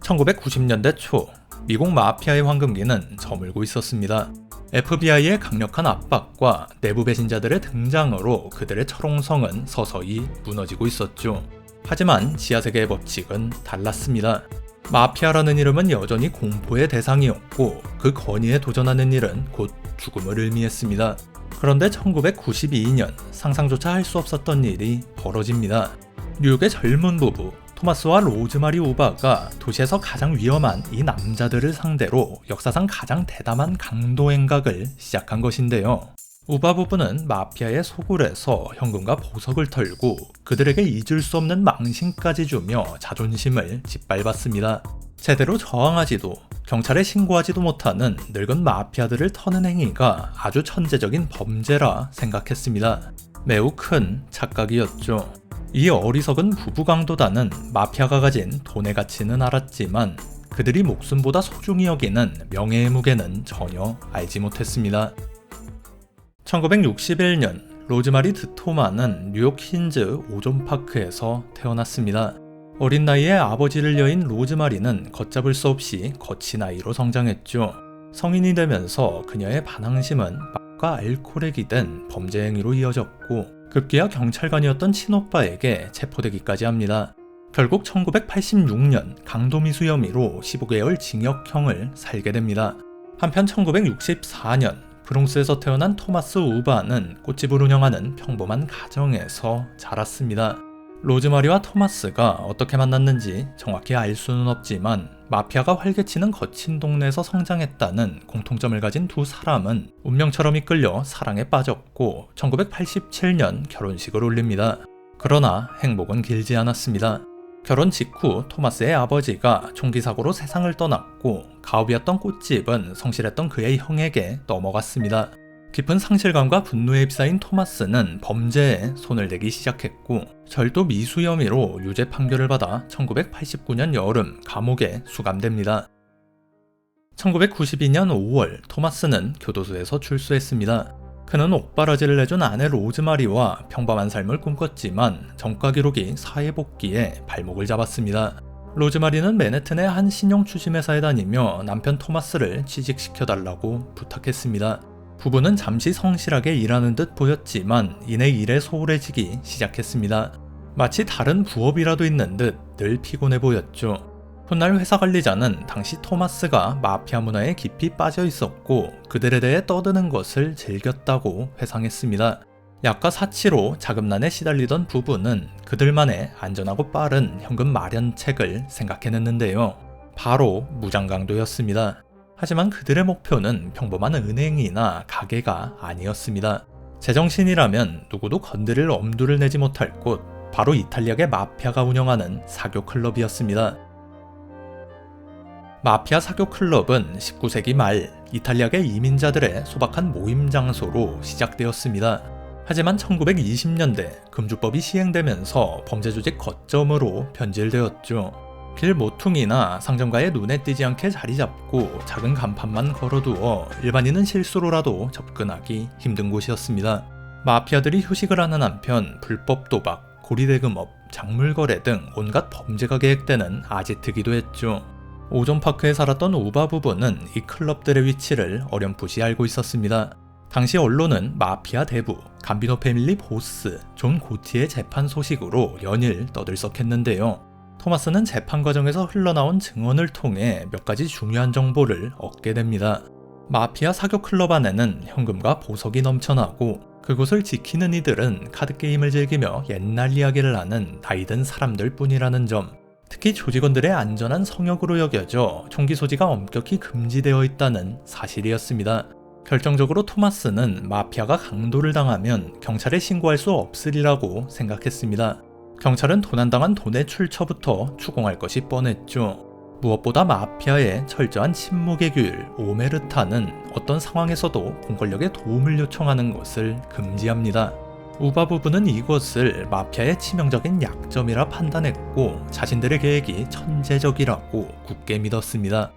1990년대 초 미국 마피아의 황금기는 저물고 있었습니다. FBI의 강력한 압박과 내부 배신자들의 등장으로 그들의 철옹성은 서서히 무너지고 있었죠. 하지만 지하세계의 법칙은 달랐습니다. 마피아라는 이름은 여전히 공포의 대상이었고 그 권위에 도전하는 일은 곧 죽음을 의미했습니다. 그런데 1992년 상상조차 할 수 없었던 일이 벌어집니다. 뉴욕의 젊은 부부 토마스와 로즈마리 우바가 도시에서 가장 위험한 이 남자들을 상대로 역사상 가장 대담한 강도 행각을 시작한 것인데요. 우바 부부는 마피아의 소굴에서 현금과 보석을 털고 그들에게 잊을 수 없는 망신까지 주며 자존심을 짓밟았습니다. 제대로 저항하지도 경찰에 신고하지도 못하는 늙은 마피아들을 터는 행위가 아주 천재적인 범죄라 생각했습니다. 매우 큰 착각이었죠. 이 어리석은 부부 강도단은 마피아가 가진 돈의 가치는 알았지만 그들이 목숨보다 소중히 여기는 명예의 무게는 전혀 알지 못했습니다. 1961년 로즈마리 드토마는 뉴욕 퀸즈 오존파크에서 태어났습니다. 어린 나이에 아버지를 여인 로즈마리는 걷잡을 수 없이 거친 아이로 성장했죠. 성인이 되면서 그녀의 반항심은 맛과 알코올에 기댄 범죄 행위로 이어졌고 급기야 경찰관이었던 친오빠에게 체포되기까지 합니다. 결국 1986년 강도미수 혐의로 15개월 징역형을 살게 됩니다. 한편 1964년 브롱스에서 태어난 토마스 우바는 꽃집을 운영하는 평범한 가정에서 자랐습니다. 로즈마리와 토마스가 어떻게 만났는지 정확히 알 수는 없지만 마피아가 활개치는 거친 동네에서 성장했다는 공통점을 가진 두 사람은 운명처럼 이끌려 사랑에 빠졌고 1987년 결혼식을 올립니다. 그러나 행복은 길지 않았습니다. 결혼 직후 토마스의 아버지가 총기 사고로 세상을 떠났고 가업이었던 꽃집은 성실했던 그의 형에게 넘어갔습니다. 깊은 상실감과 분노에 휩싸인 토마스는 범죄에 손을 대기 시작했고 절도 미수 혐의로 유죄 판결을 받아 1989년 여름 감옥에 수감됩니다. 1992년 5월 토마스는 교도소에서 출소했습니다. 그는 옥바라지를 내준 아내 로즈마리와 평범한 삶을 꿈꿨지만 전과 기록이 사회 복귀에 발목을 잡았습니다. 로즈마리는 맨해튼의 한 신용 추심회사에 다니며 남편 토마스를 취직시켜달라고 부탁했습니다. 부부는 잠시 성실하게 일하는 듯 보였지만 이내 일에 소홀해지기 시작했습니다. 마치 다른 부업이라도 있는 듯 늘 피곤해 보였죠. 훗날 회사 관리자는 당시 토마스가 마피아 문화에 깊이 빠져 있었고 그들에 대해 떠드는 것을 즐겼다고 회상했습니다. 약과 사치로 자금난에 시달리던 부부는 그들만의 안전하고 빠른 현금 마련책을 생각해냈는데요. 바로 무장강도였습니다. 하지만 그들의 목표는 평범한 은행이나 가게가 아니었습니다. 제정신이라면 누구도 건드릴 엄두를 내지 못할 곳, 바로 이탈리아계 마피아가 운영하는 사교 클럽이었습니다. 마피아 사교 클럽은 19세기 말 이탈리아계 이민자들의 소박한 모임 장소로 시작되었습니다. 하지만 1920년대 금주법이 시행되면서 범죄 조직 거점으로 변질되었죠. 길 모퉁이나 상점가에 눈에 띄지 않게 자리 잡고 작은 간판만 걸어두어 일반인은 실수로라도 접근하기 힘든 곳이었습니다. 마피아들이 휴식을 하는 한편 불법 도박, 고리대금업, 작물거래 등 온갖 범죄가 계획되는 아지트기도 했죠. 오존파크에 살았던 우바 부부는 이 클럽들의 위치를 어렴풋이 알고 있었습니다. 당시 언론은 마피아 대부, 감비노 패밀리 보스, 존 고티의 재판 소식으로 연일 떠들썩했는데요. 토마스는 재판 과정에서 흘러나온 증언을 통해 몇 가지 중요한 정보를 얻게 됩니다. 마피아 사교 클럽 안에는 현금과 보석이 넘쳐나고 그곳을 지키는 이들은 카드게임을 즐기며 옛날 이야기를 하는 나이든 사람들 뿐이라는 점, 특히 조직원들의 안전한 성역으로 여겨져 총기 소지가 엄격히 금지되어 있다는 사실이었습니다. 결정적으로 토마스는 마피아가 강도를 당하면 경찰에 신고할 수 없으리라고 생각했습니다. 경찰은 도난당한 돈의 출처부터 추궁할 것이 뻔했죠. 무엇보다 마피아의 철저한 침묵의 규율 오메르타는 어떤 상황에서도 공권력에 도움을 요청하는 것을 금지합니다. 우바 부부는 이것을 마피아의 치명적인 약점이라 판단했고 자신들의 계획이 천재적이라고 굳게 믿었습니다.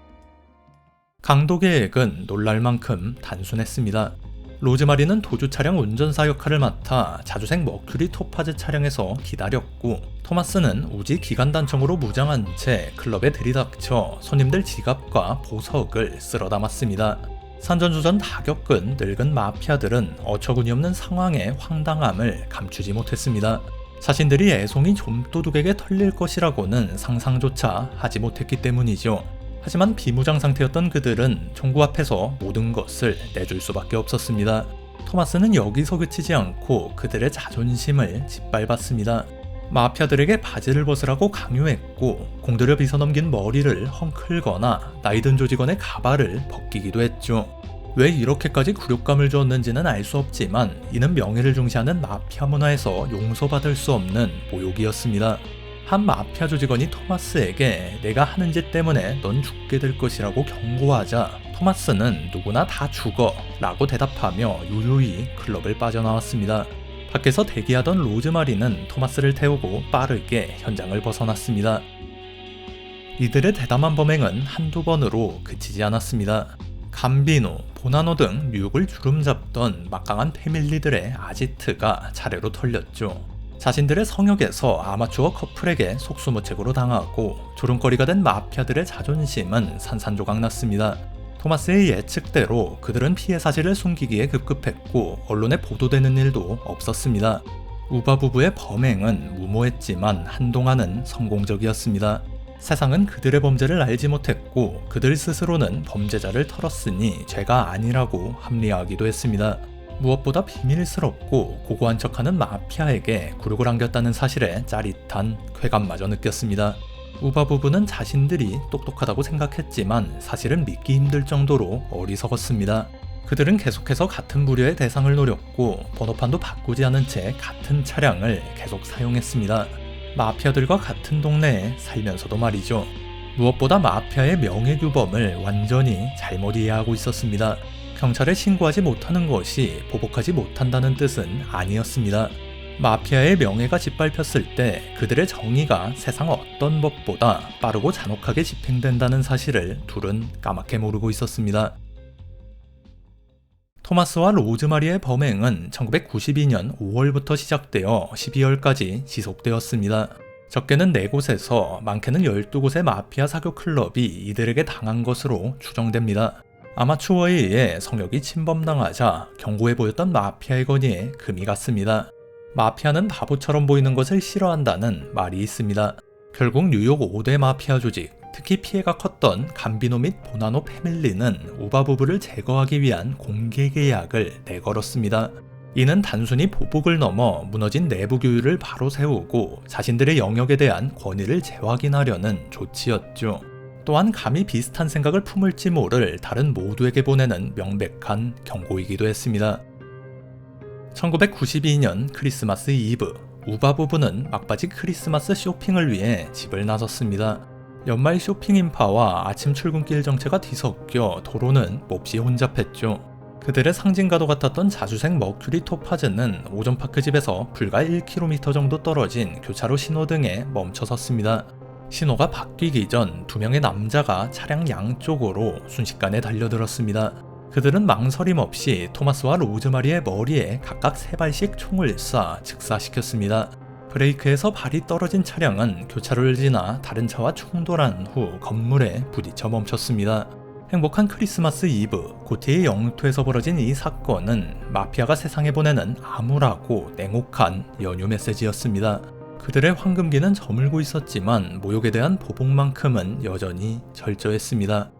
강도 계획은 놀랄 만큼 단순했습니다. 로즈마리는 도주 차량 운전사 역할을 맡아 자주색 머큐리 토파즈 차량에서 기다렸고, 토마스는 우지 기관단총으로 무장한 채 클럽에 들이닥쳐 손님들 지갑과 보석을 쓸어 담았습니다. 산전수전 다 겪은 늙은 마피아들은 어처구니 없는 상황의 황당함을 감추지 못했습니다. 자신들이 애송이 좀도둑에게 털릴 것이라고는 상상조차 하지 못했기 때문이죠. 하지만 비무장 상태였던 그들은 총구 앞에서 모든 것을 내줄 수밖에 없었습니다. 토마스는 여기서 그치지 않고 그들의 자존심을 짓밟았습니다. 마피아들에게 바지를 벗으라고 강요했고, 공들여 빗어넘긴 머리를 헝클거나 나이든 조직원의 가발을 벗기기도 했죠. 왜 이렇게까지 굴욕감을 주었는지는 알 수 없지만 이는 명예를 중시하는 마피아 문화에서 용서받을 수 없는 모욕이었습니다. 한 마피아 조직원이 토마스에게 내가 하는 짓 때문에 넌 죽게 될 것이라고 경고하자 토마스는 누구나 다 죽어 라고 대답하며 유유히 클럽을 빠져나왔습니다. 밖에서 대기하던 로즈마리는 토마스를 태우고 빠르게 현장을 벗어났습니다. 이들의 대담한 범행은 한두 번으로 그치지 않았습니다. 감비노, 보나노 등 뉴욕을 주름잡던 막강한 패밀리들의 아지트가 차례로 털렸죠. 자신들의 성역에서 아마추어 커플에게 속수무책으로 당하고 조롱거리가 된 마피아들의 자존심은 산산조각났습니다. 토마스의 예측대로 그들은 피해 사실을 숨기기에 급급했고 언론에 보도되는 일도 없었습니다. 우바 부부의 범행은 무모했지만 한동안은 성공적이었습니다. 세상은 그들의 범죄를 알지 못했고 그들 스스로는 범죄자를 털었으니 죄가 아니라고 합리화하기도 했습니다. 무엇보다 비밀스럽고 고고한 척하는 마피아에게 굴욕을 안겼다는 사실에 짜릿한 쾌감마저 느꼈습니다. 우바 부부는 자신들이 똑똑하다고 생각했지만 사실은 믿기 힘들 정도로 어리석었습니다. 그들은 계속해서 같은 부류의 대상을 노렸고 번호판도 바꾸지 않은 채 같은 차량을 계속 사용했습니다. 마피아들과 같은 동네에 살면서도 말이죠. 무엇보다 마피아의 명예규범을 완전히 잘못 이해하고 있었습니다. 경찰에 신고하지 못하는 것이 보복하지 못한다는 뜻은 아니었습니다. 마피아의 명예가 짓밟혔을 때 그들의 정의가 세상 어떤 법보다 빠르고 잔혹하게 집행된다는 사실을 둘은 까맣게 모르고 있었습니다. 토마스와 로즈마리의 범행은 1992년 5월부터 시작되어 12월까지 지속되었습니다. 적게는 4곳에서 많게는 12곳의 마피아 사교 클럽이 이들에게 당한 것으로 추정됩니다. 아마추어에 의해 성역이 침범당하자 견고해 보였던 마피아의 건의에 금이 갔습니다. 마피아는 바보처럼 보이는 것을 싫어한다는 말이 있습니다. 결국 뉴욕 5대 마피아 조직, 특히 피해가 컸던 감비노 및 보나노 패밀리는 우바 부부를 제거하기 위한 공개 계약을 내걸었습니다. 이는 단순히 보복을 넘어 무너진 내부 규율을 바로 세우고 자신들의 영역에 대한 권위를 재확인하려는 조치였죠. 또한 감히 비슷한 생각을 품을지 모를 다른 모두에게 보내는 명백한 경고이기도 했습니다. 1992년 크리스마스 이브, 우바 부부는 막바지 크리스마스 쇼핑을 위해 집을 나섰습니다. 연말 쇼핑 인파와 아침 출근길 정체가 뒤섞여 도로는 몹시 혼잡했죠. 그들의 상징과도 같았던 자주색 머큐리 토파즈는 오존파크 집에서 불과 1km 정도 떨어진 교차로 신호등에 멈춰섰습니다. 신호가 바뀌기 전 2명의 남자가 차량 양쪽으로 순식간에 달려들었습니다. 그들은 망설임 없이 토마스와 로즈마리의 머리에 각각 3발씩 총을 쏴 즉사시켰습니다. 브레이크에서 발이 떨어진 차량은 교차로를 지나 다른 차와 충돌한 후 건물에 부딪혀 멈췄습니다. 행복한 크리스마스 이브, 고티의 영토에서 벌어진 이 사건은 마피아가 세상에 보내는 암울하고 냉혹한 연유 메시지였습니다. 그들의 황금기는 저물고 있었지만 모욕에 대한 보복만큼은 여전히 절저했습니다.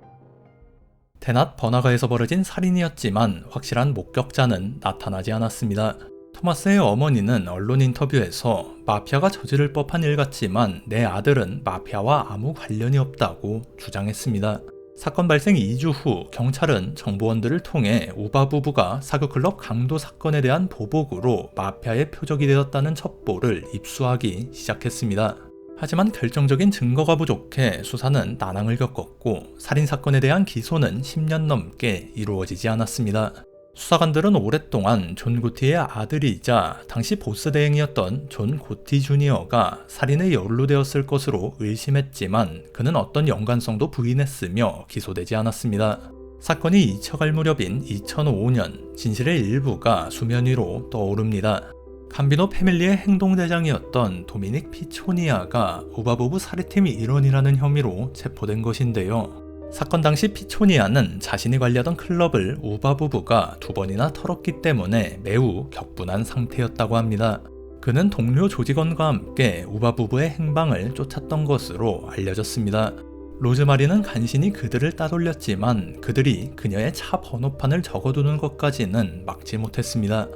대낮 번화가에서 벌어진 살인이었지만 확실한 목격자는 나타나지 않았습니다. 토마스의 어머니는 언론 인터뷰에서 마피아가 저지를 법한 일 같지만 내 아들은 마피아와 아무 관련이 없다고 주장했습니다. 사건 발생 2주 후 경찰은 정보원들을 통해 우바 부부가 사교클럽 강도 사건에 대한 보복으로 마피아의 표적이 되었다는 첩보를 입수하기 시작했습니다. 하지만 결정적인 증거가 부족해 수사는 난항을 겪었고 살인사건에 대한 기소는 10년 넘게 이루어지지 않았습니다. 수사관들은 오랫동안 존 고티의 아들이자 당시 보스 대행이었던 존 고티 주니어가 살인에 연루되었을 것으로 의심했지만 그는 어떤 연관성도 부인했으며 기소되지 않았습니다. 사건이 잊혀갈 무렵인 2005년 진실의 일부가 수면 위로 떠오릅니다. 감비노 패밀리의 행동대장이었던 도미닉 피초니아가 우바부부 살해팀 일원이라는 혐의로 체포된 것인데요. 사건 당시 피초니아는 자신이 관리하던 클럽을 우바부부가 2번이나 털었기 때문에 매우 격분한 상태였다고 합니다. 그는 동료 조직원과 함께 우바부부의 행방을 쫓았던 것으로 알려졌습니다. 로즈마리는 간신히 그들을 따돌렸지만 그들이 그녀의 차 번호판을 적어두는 것까지는 막지 못했습니다.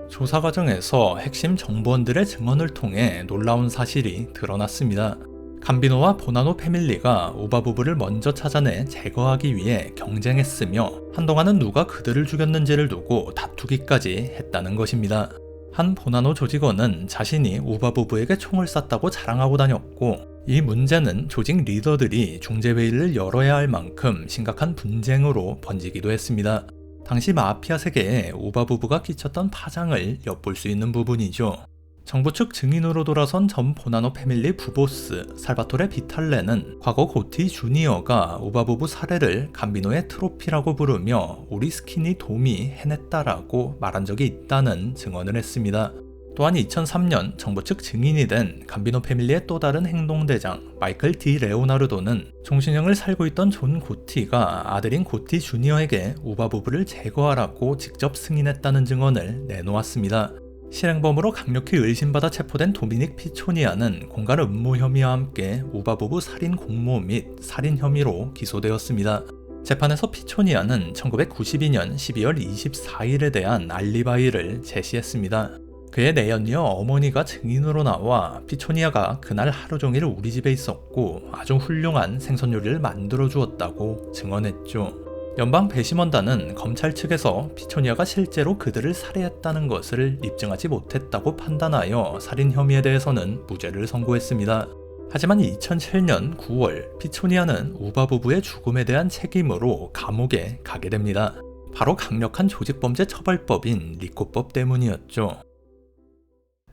조사 과정에서 핵심 정보원들의 증언을 통해 놀라운 사실이 드러났습니다. 감비노와 보나노 패밀리가 우바부부를 먼저 찾아내 제거하기 위해 경쟁했으며 한동안은 누가 그들을 죽였는지를 두고 다투기까지 했다는 것입니다. 한 보나노 조직원은 자신이 우바부부에게 총을 쐈다고 자랑하고 다녔고, 이 문제는 조직 리더들이 중재회의를 열어야 할 만큼 심각한 분쟁으로 번지기도 했습니다. 당시 마피아 세계에 우바부부가 끼쳤던 파장을 엿볼 수 있는 부분이죠. 정부 측 증인으로 돌아선 전 보나노 패밀리 부보스 살바토레 비탈레는 과거 고티 주니어가 우바부부 살해를 감비노의 트로피라고 부르며 우리 스키니 돔이 해냈다라고 말한 적이 있다는 증언을 했습니다. 또한 2003년 정부 측 증인이 된 감비노 패밀리의 또 다른 행동대장 마이클 디 레오나르도는 종신형을 살고 있던 존 고티가 아들인 고티 주니어에게 우바부부를 제거하라고 직접 승인했다는 증언을 내놓았습니다. 실행범으로 강력히 의심받아 체포된 도미닉 피초니아는 공갈 음모 혐의와 함께 우바부부 살인 공모 및 살인 혐의로 기소되었습니다. 재판에서 피초니아는 1992년 12월 24일에 대한 알리바이를 제시했습니다. 그의 내연녀 어머니가 증인으로 나와 피초니아가 그날 하루 종일 우리 집에 있었고 아주 훌륭한 생선 요리를 만들어 주었다고 증언했죠. 연방 배심원단은 검찰 측에서 피초니아가 실제로 그들을 살해했다는 것을 입증하지 못했다고 판단하여 살인 혐의에 대해서는 무죄를 선고했습니다. 하지만 2007년 9월 피초니아는 우바부부의 죽음에 대한 책임으로 감옥에 가게 됩니다. 바로 강력한 조직범죄 처벌법인 리코법 때문이었죠.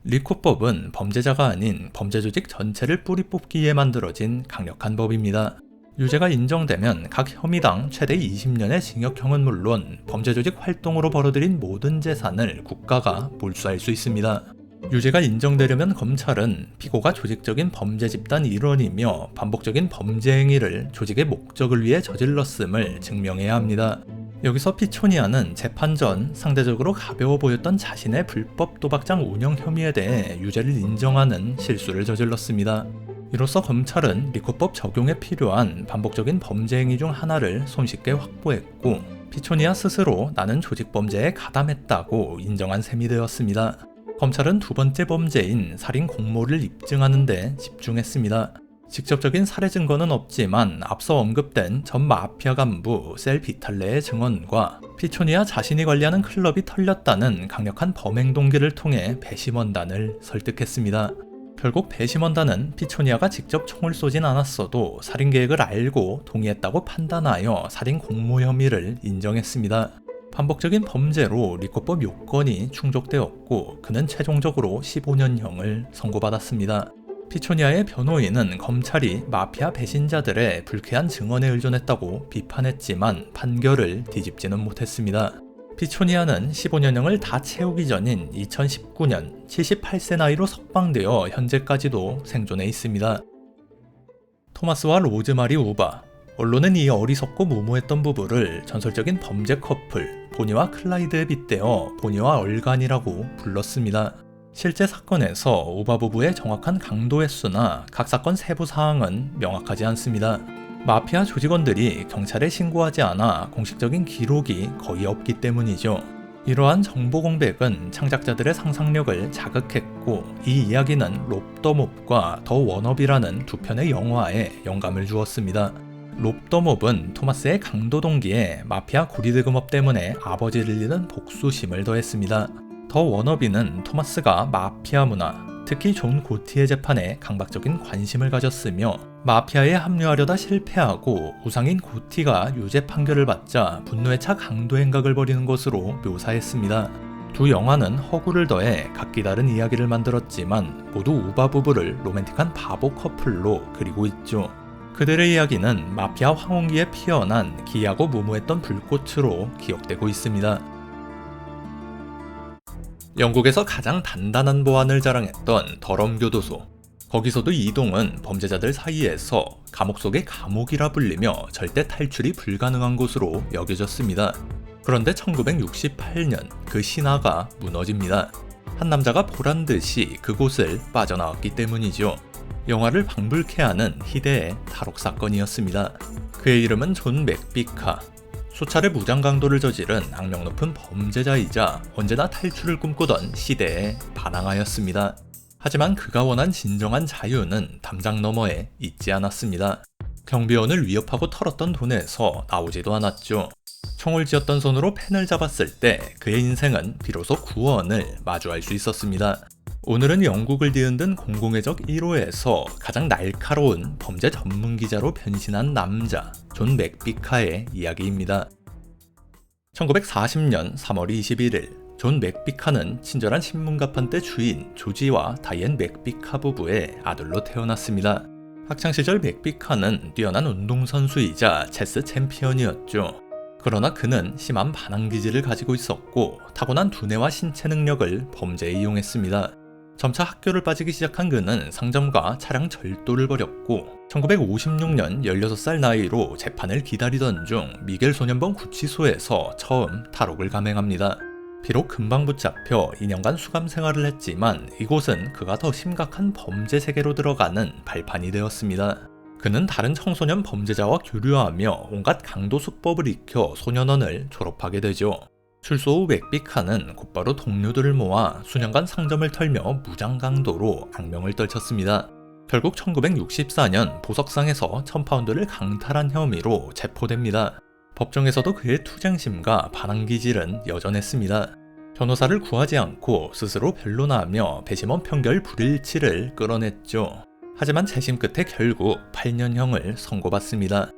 리코법은 범죄자가 아닌 범죄 조직 전체를 뿌리 뽑기 위해 만들어진 강력한 법입니다. 유죄가 인정되면 각 혐의당 최대 20년의 징역형은 물론 범죄 조직 활동으로 벌어들인 모든 재산을 국가가 몰수할 수 있습니다. 유죄가 인정되려면 검찰은 피고가 조직적인 범죄 집단 일원이며 반복적인 범죄 행위를 조직의 목적을 위해 저질렀음을 증명해야 합니다. 여기서 피초니아는 재판 전 상대적으로 가벼워 보였던 자신의 불법 도박장 운영 혐의에 대해 유죄를 인정하는 실수를 저질렀습니다. 이로써 검찰은 리코법 적용에 필요한 반복적인 범죄 행위 중 하나를 손쉽게 확보했고, 피초니아 스스로 나는 조직범죄에 가담했다고 인정한 셈이 되었습니다. 검찰은 두 번째 범죄인 살인 공모를 입증하는 데 집중했습니다. 직접적인 살해 증거는 없지만 앞서 언급된 전 마피아 간부 셀 비탈레의 증언과 피초니아 자신이 관리하는 클럽이 털렸다는 강력한 범행 동기를 통해 배심원단을 설득했습니다. 결국 배심원단은 피초니아가 직접 총을 쏘진 않았어도 살인 계획을 알고 동의했다고 판단하여 살인 공모 혐의를 인정했습니다. 반복적인 범죄로 리코법 요건이 충족되었고 그는 최종적으로 15년형을 선고받았습니다. 피초니아의 변호인은 검찰이 마피아 배신자들의 불쾌한 증언에 의존했다고 비판했지만 판결을 뒤집지는 못했습니다. 피초니아는 15년형을 다 채우기 전인 2019년 78세 나이로 석방되어 현재까지도 생존해 있습니다. 토마스와 로즈마리 우바. 언론은 이 어리석고 무모했던 부부를 전설적인 범죄 커플 보니와 클라이드에 빗대어 보니와 얼간이라고 불렀습니다. 실제 사건에서 우바 부부의 정확한 강도 횟수나 각 사건 세부 사항은 명확하지 않습니다. 마피아 조직원들이 경찰에 신고하지 않아 공식적인 기록이 거의 없기 때문이죠. 이러한 정보 공백은 창작자들의 상상력을 자극했고 이 이야기는 롭 더 몹과 더 원업이라는 두 편의 영화에 영감을 주었습니다. 롭 더 몹은 토마스의 강도 동기에 마피아 고리대금업 때문에 아버지를 잃은 복수심을 더했습니다. 더 워너비는 토마스가 마피아 문화, 특히 존 고티의 재판에 강박적인 관심을 가졌으며 마피아에 합류하려다 실패하고 우상인 고티가 유죄 판결을 받자 분노에 차 강도 행각을 벌이는 것으로 묘사했습니다. 두 영화는 허구를 더해 각기 다른 이야기를 만들었지만 모두 우바 부부를 로맨틱한 바보 커플로 그리고 있죠. 그들의 이야기는 마피아 황혼기에 피어난 기이하고 무모했던 불꽃으로 기억되고 있습니다. 영국에서 가장 단단한 보안을 자랑했던 더럼 교도소. 거기서도 이동은 범죄자들 사이에서 감옥 속의 감옥이라 불리며 절대 탈출이 불가능한 곳으로 여겨졌습니다. 그런데 1968년 그 신화가 무너집니다. 한 남자가 보란듯이 그곳을 빠져나왔기 때문이죠. 영화를 방불케 하는 희대의 탈옥 사건이었습니다. 그의 이름은 존 맥비카. 수차례 무장 강도를 저지른 악명 높은 범죄자이자 언제나 탈출을 꿈꾸던 시대에 반항하였습니다. 하지만 그가 원한 진정한 자유는 담장 너머에 있지 않았습니다. 경비원을 위협하고 털었던 돈에서 나오지도 않았죠. 총을 쥐었던 손으로 펜을 잡았을 때 그의 인생은 비로소 구원을 마주할 수 있었습니다. 오늘은 영국을 뒤흔든 공공의적 1호에서 가장 날카로운 범죄 전문 기자로 변신한 남자 존 맥비카의 이야기입니다. 1940년 3월 21일 존 맥비카는 친절한 신문가판대 주인 조지와 다이앤 맥비카 부부의 아들로 태어났습니다. 학창시절 맥비카는 뛰어난 운동선수이자 체스 챔피언이었죠. 그러나 그는 심한 반항기질을 가지고 있었고 타고난 두뇌와 신체 능력을 범죄에 이용했습니다. 점차 학교를 빠지기 시작한 그는 상점과 차량 절도를 벌였고 1956년 16살 나이로 재판을 기다리던 중 미겔 소년범 구치소에서 처음 탈옥을 감행합니다. 비록 금방 붙잡혀 2년간 수감 생활을 했지만 이곳은 그가 더 심각한 범죄 세계로 들어가는 발판이 되었습니다. 그는 다른 청소년 범죄자와 교류하며 온갖 강도 수법을 익혀 소년원을 졸업하게 되죠. 출소 후 맥비카는 곧바로 동료들을 모아 수년간 상점을 털며 무장 강도로 악명을 떨쳤습니다. 결국 1964년 보석상에서 1000파운드를 강탈한 혐의로 체포됩니다. 법정에서도 그의 투쟁심과 반항기질은 여전했습니다. 변호사를 구하지 않고 스스로 변론하며 배심원 판결 불일치를 끌어냈죠. 하지만 재심 끝에 결국 8년형을 선고받습니다.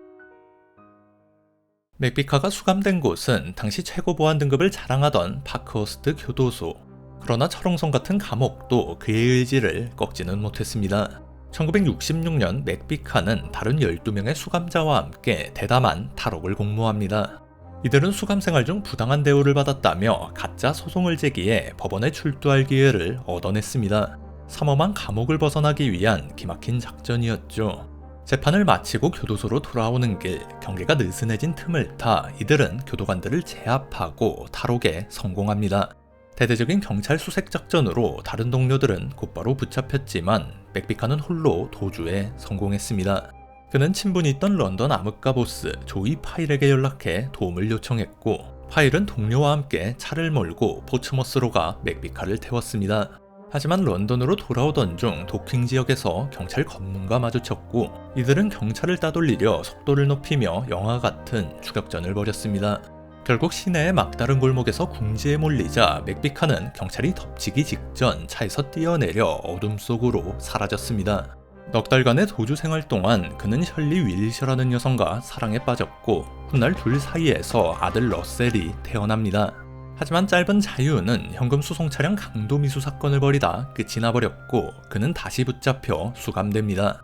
맥비카가 수감된 곳은 당시 최고 보안 등급을 자랑하던 파크허스트 교도소. 그러나 철옹성 같은 감옥도 그의 의지를 꺾지는 못했습니다. 1966년 맥비카는 다른 12명의 수감자와 함께 대담한 탈옥을 공모합니다. 이들은 수감 생활 중 부당한 대우를 받았다며 가짜 소송을 제기해 법원에 출두할 기회를 얻어냈습니다. 삼엄한 감옥을 벗어나기 위한 기막힌 작전이었죠. 재판을 마치고 교도소로 돌아오는 길, 경계가 느슨해진 틈을 타 이들은 교도관들을 제압하고 탈옥에 성공합니다. 대대적인 경찰 수색 작전으로 다른 동료들은 곧바로 붙잡혔지만 맥비카는 홀로 도주에 성공했습니다. 그는 친분이 있던 런던 암흑가 보스 조이 파일에게 연락해 도움을 요청했고 파일은 동료와 함께 차를 몰고 포츠머스로 가 맥비카를 태웠습니다. 하지만 런던으로 돌아오던 중 도킹 지역에서 경찰 검문과 마주쳤고 이들은 경찰을 따돌리려 속도를 높이며 영화 같은 추격전을 벌였습니다. 결국 시내의 막다른 골목에서 궁지에 몰리자 맥비카는 경찰이 덮치기 직전 차에서 뛰어내려 어둠 속으로 사라졌습니다. 넉 달간의 도주 생활 동안 그는 셜리 윌셔라는 여성과 사랑에 빠졌고 훗날 둘 사이에서 아들 러셀이 태어납니다. 하지만 짧은 자유는 현금 수송 차량 강도 미수 사건을 벌이다 끝이 나버렸고 그는 다시 붙잡혀 수감됩니다.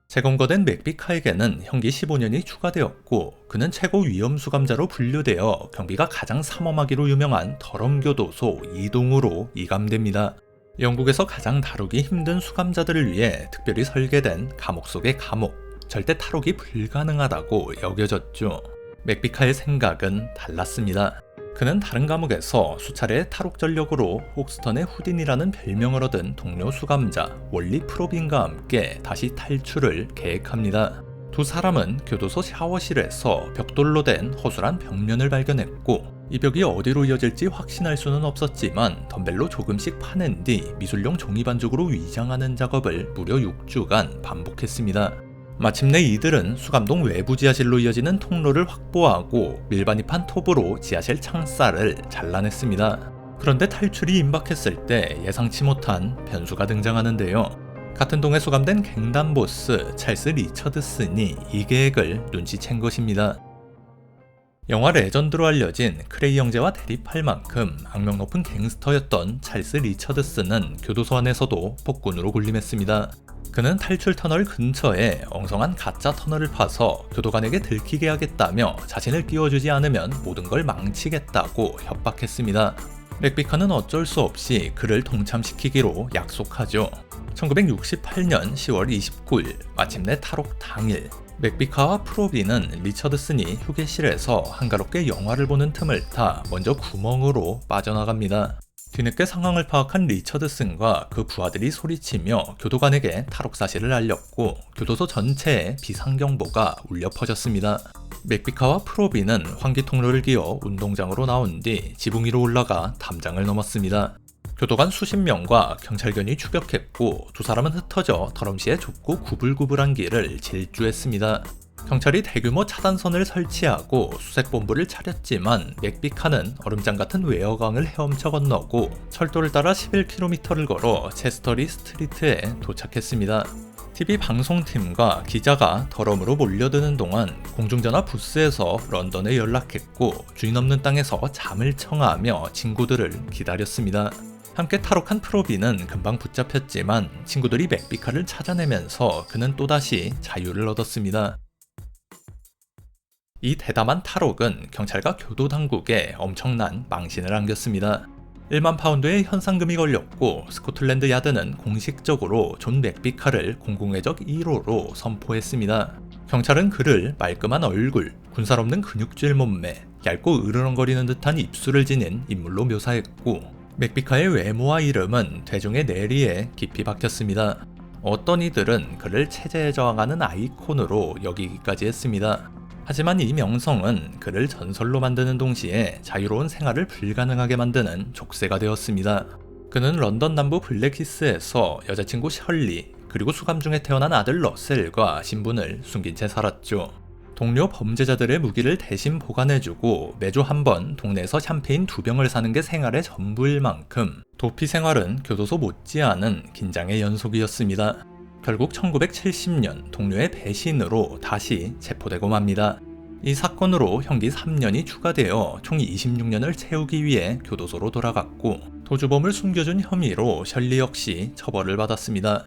재검거된 맥비카에게는 형기 15년이 추가되었고 그는 최고 위험 수감자로 분류되어 경비가 가장 삼엄하기로 유명한 더럼 교도소 2동으로 이감됩니다. 영국에서 가장 다루기 힘든 수감자들을 위해 특별히 설계된 감옥 속의 감옥, 절대 탈옥이 불가능하다고 여겨졌죠. 맥비카의 생각은 달랐습니다. 그는 다른 감옥에서 수차례 탈옥 전력으로 옥스턴의 후딘이라는 별명을 얻은 동료 수감자 월리 프로빈과 함께 다시 탈출을 계획합니다. 두 사람은 교도소 샤워실에서 벽돌로 된 허술한 벽면을 발견했고 이 벽이 어디로 이어질지 확신할 수는 없었지만 덤벨로 조금씩 파낸 뒤 미술용 종이 반죽으로 위장하는 작업을 무려 6주간 반복했습니다. 마침내 이들은 수감동 외부 지하실로 이어지는 통로를 확보하고 밀반입한 톱으로 지하실 창살을 잘라냈습니다. 그런데 탈출이 임박했을 때 예상치 못한 변수가 등장하는데요. 같은 동에 수감된 갱단 보스 찰스 리처드슨이 이 계획을 눈치챈 것입니다. 영화 레전드로 알려진 크레이 형제와 대립할 만큼 악명 높은 갱스터였던 찰스 리처드슨은 교도소 안에서도 폭군으로 군림했습니다. 그는 탈출 터널 근처에 엉성한 가짜 터널을 파서 교도관에게 들키게 하겠다며 자신을 끼워주지 않으면 모든 걸 망치겠다고 협박했습니다. 맥비카는 어쩔 수 없이 그를 동참시키기로 약속하죠. 1968년 10월 29일 마침내 탈옥 당일, 맥비카와 프로비는 리처드슨이 휴게실에서 한가롭게 영화를 보는 틈을 타 먼저 구멍으로 빠져나갑니다. 뒤늦게 상황을 파악한 리처드슨과 그 부하들이 소리치며 교도관에게 탈옥 사실을 알렸고 교도소 전체에 비상경보가 울려 퍼졌습니다. 맥비카와 프로비는 환기 통로를 기어 운동장으로 나온 뒤 지붕 위로 올라가 담장을 넘었습니다. 교도관 수십 명과 경찰견이 추격했고 두 사람은 흩어져 더럼시의 좁고 구불구불한 길을 질주했습니다. 경찰이 대규모 차단선을 설치하고 수색본부를 차렸지만 맥비카는 얼음장 같은 웨어강을 헤엄쳐 건너고 철도를 따라 11km를 걸어 체스터리 스트리트에 도착했습니다. TV 방송팀과 기자가 더럼으로 몰려드는 동안 공중전화 부스에서 런던에 연락했고 주인 없는 땅에서 잠을 청하며 친구들을 기다렸습니다. 함께 탈옥한 프로비는 금방 붙잡혔지만 친구들이 맥비카를 찾아내면서 그는 또다시 자유를 얻었습니다. 이 대담한 탈옥은 경찰과 교도당국에 엄청난 망신을 안겼습니다. 1만 파운드의 현상금이 걸렸고 스코틀랜드 야드는 공식적으로 존 맥비카를 공공의적 1호로 선포했습니다. 경찰은 그를 말끔한 얼굴, 군살 없는 근육질 몸매, 얇고 으르렁거리는 듯한 입술을 지닌 인물로 묘사했고 맥비카의 외모와 이름은 대중의 뇌리에 깊이 박혔습니다. 어떤 이들은 그를 체제에 저항하는 아이콘으로 여기기까지 했습니다. 하지만 이 명성은 그를 전설로 만드는 동시에 자유로운 생활을 불가능하게 만드는 족쇄가 되었습니다. 그는 런던 남부 블랙히스에서 여자친구 셜리, 그리고 수감 중에 태어난 아들 러셀과 신분을 숨긴 채 살았죠. 동료 범죄자들의 무기를 대신 보관해주고 매주 한 번 동네에서 샴페인 2병을 사는 게 생활의 전부일 만큼 도피 생활은 교도소 못지않은 긴장의 연속이었습니다. 결국 1970년 동료의 배신으로 다시 체포되고 맙니다. 이 사건으로 형기 3년이 추가되어 총 26년을 채우기 위해 교도소로 돌아갔고 도주범을 숨겨준 혐의로 셜리 역시 처벌을 받았습니다.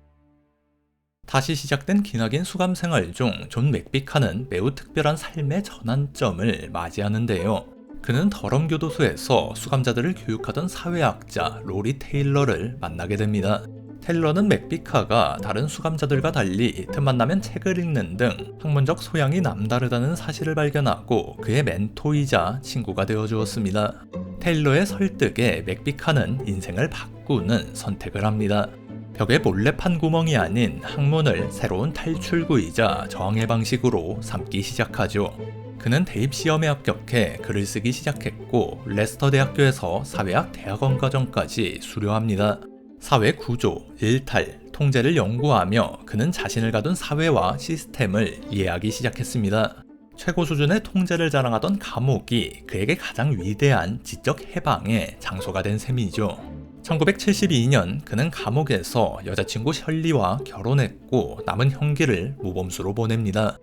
다시 시작된 기나긴 수감 생활 중 존 맥비카는 매우 특별한 삶의 전환점을 맞이하는데요. 그는 더럼 교도소에서 수감자들을 교육하던 사회학자 로리 테일러를 만나게 됩니다. 테일러는 맥비카가 다른 수감자들과 달리 틈만 나면 책을 읽는 등 학문적 소양이 남다르다는 사실을 발견하고 그의 멘토이자 친구가 되어주었습니다. 테일러의 설득에 맥비카는 인생을 바꾸는 선택을 합니다. 벽에 몰래 판 구멍이 아닌 학문을 새로운 탈출구이자 저항의 방식으로 삼기 시작하죠. 그는 대입 시험에 합격해 글을 쓰기 시작했고 레스터 대학교에서 사회학 대학원 과정까지 수료합니다. 사회 구조, 일탈, 통제를 연구하며 그는 자신을 가둔 사회와 시스템을 이해하기 시작했습니다. 최고 수준의 통제를 자랑하던 감옥이 그에게 가장 위대한 지적 해방의 장소가 된 셈이죠. 1972년 그는 감옥에서 여자친구 셜리와 결혼했고 남은 형기를 모범수로 보냅니다.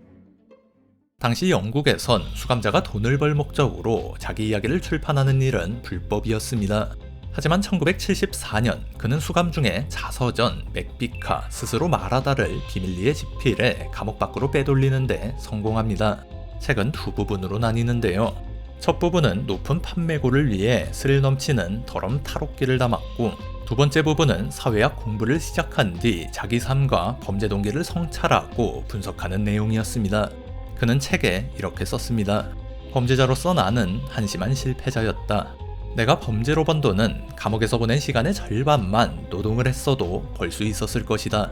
당시 영국에선 수감자가 돈을 벌 목적으로 자기 이야기를 출판하는 일은 불법이었습니다. 하지만 1974년 그는 수감 중에 자서전 맥비카 스스로 말하다를 비밀리에 집필해 감옥 밖으로 빼돌리는데 성공합니다. 책은 두 부분으로 나뉘는데요. 첫 부분은 높은 판매고를 위해 스릴 넘치는 더럼 탈옥기를 담았고 두 번째 부분은 사회학 공부를 시작한 뒤 자기 삶과 범죄 동기를 성찰하고 분석하는 내용이었습니다. 그는 책에 이렇게 썼습니다. 범죄자로서 나는 한심한 실패자였다. 내가 범죄로 번 돈은 감옥에서 보낸 시간의 절반만 노동을 했어도 벌 수 있었을 것이다.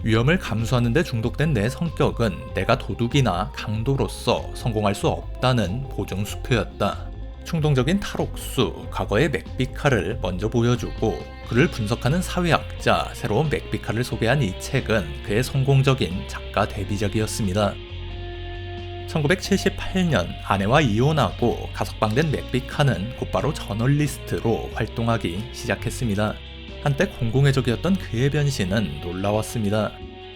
위험을 감수하는 데 중독된 내 성격은 내가 도둑이나 강도로서 성공할 수 없다는 보증수표였다. 충동적인 탈옥수, 과거의 맥비카를 먼저 보여주고 그를 분석하는 사회학자, 새로운 맥비카를 소개한 이 책은 그의 성공적인 작가 데뷔작이었습니다. 1978년 아내와 이혼하고 가석방된 맥비카는 곧바로 저널리스트로 활동하기 시작했습니다. 한때 공공의적이었던 그의 변신은 놀라웠습니다.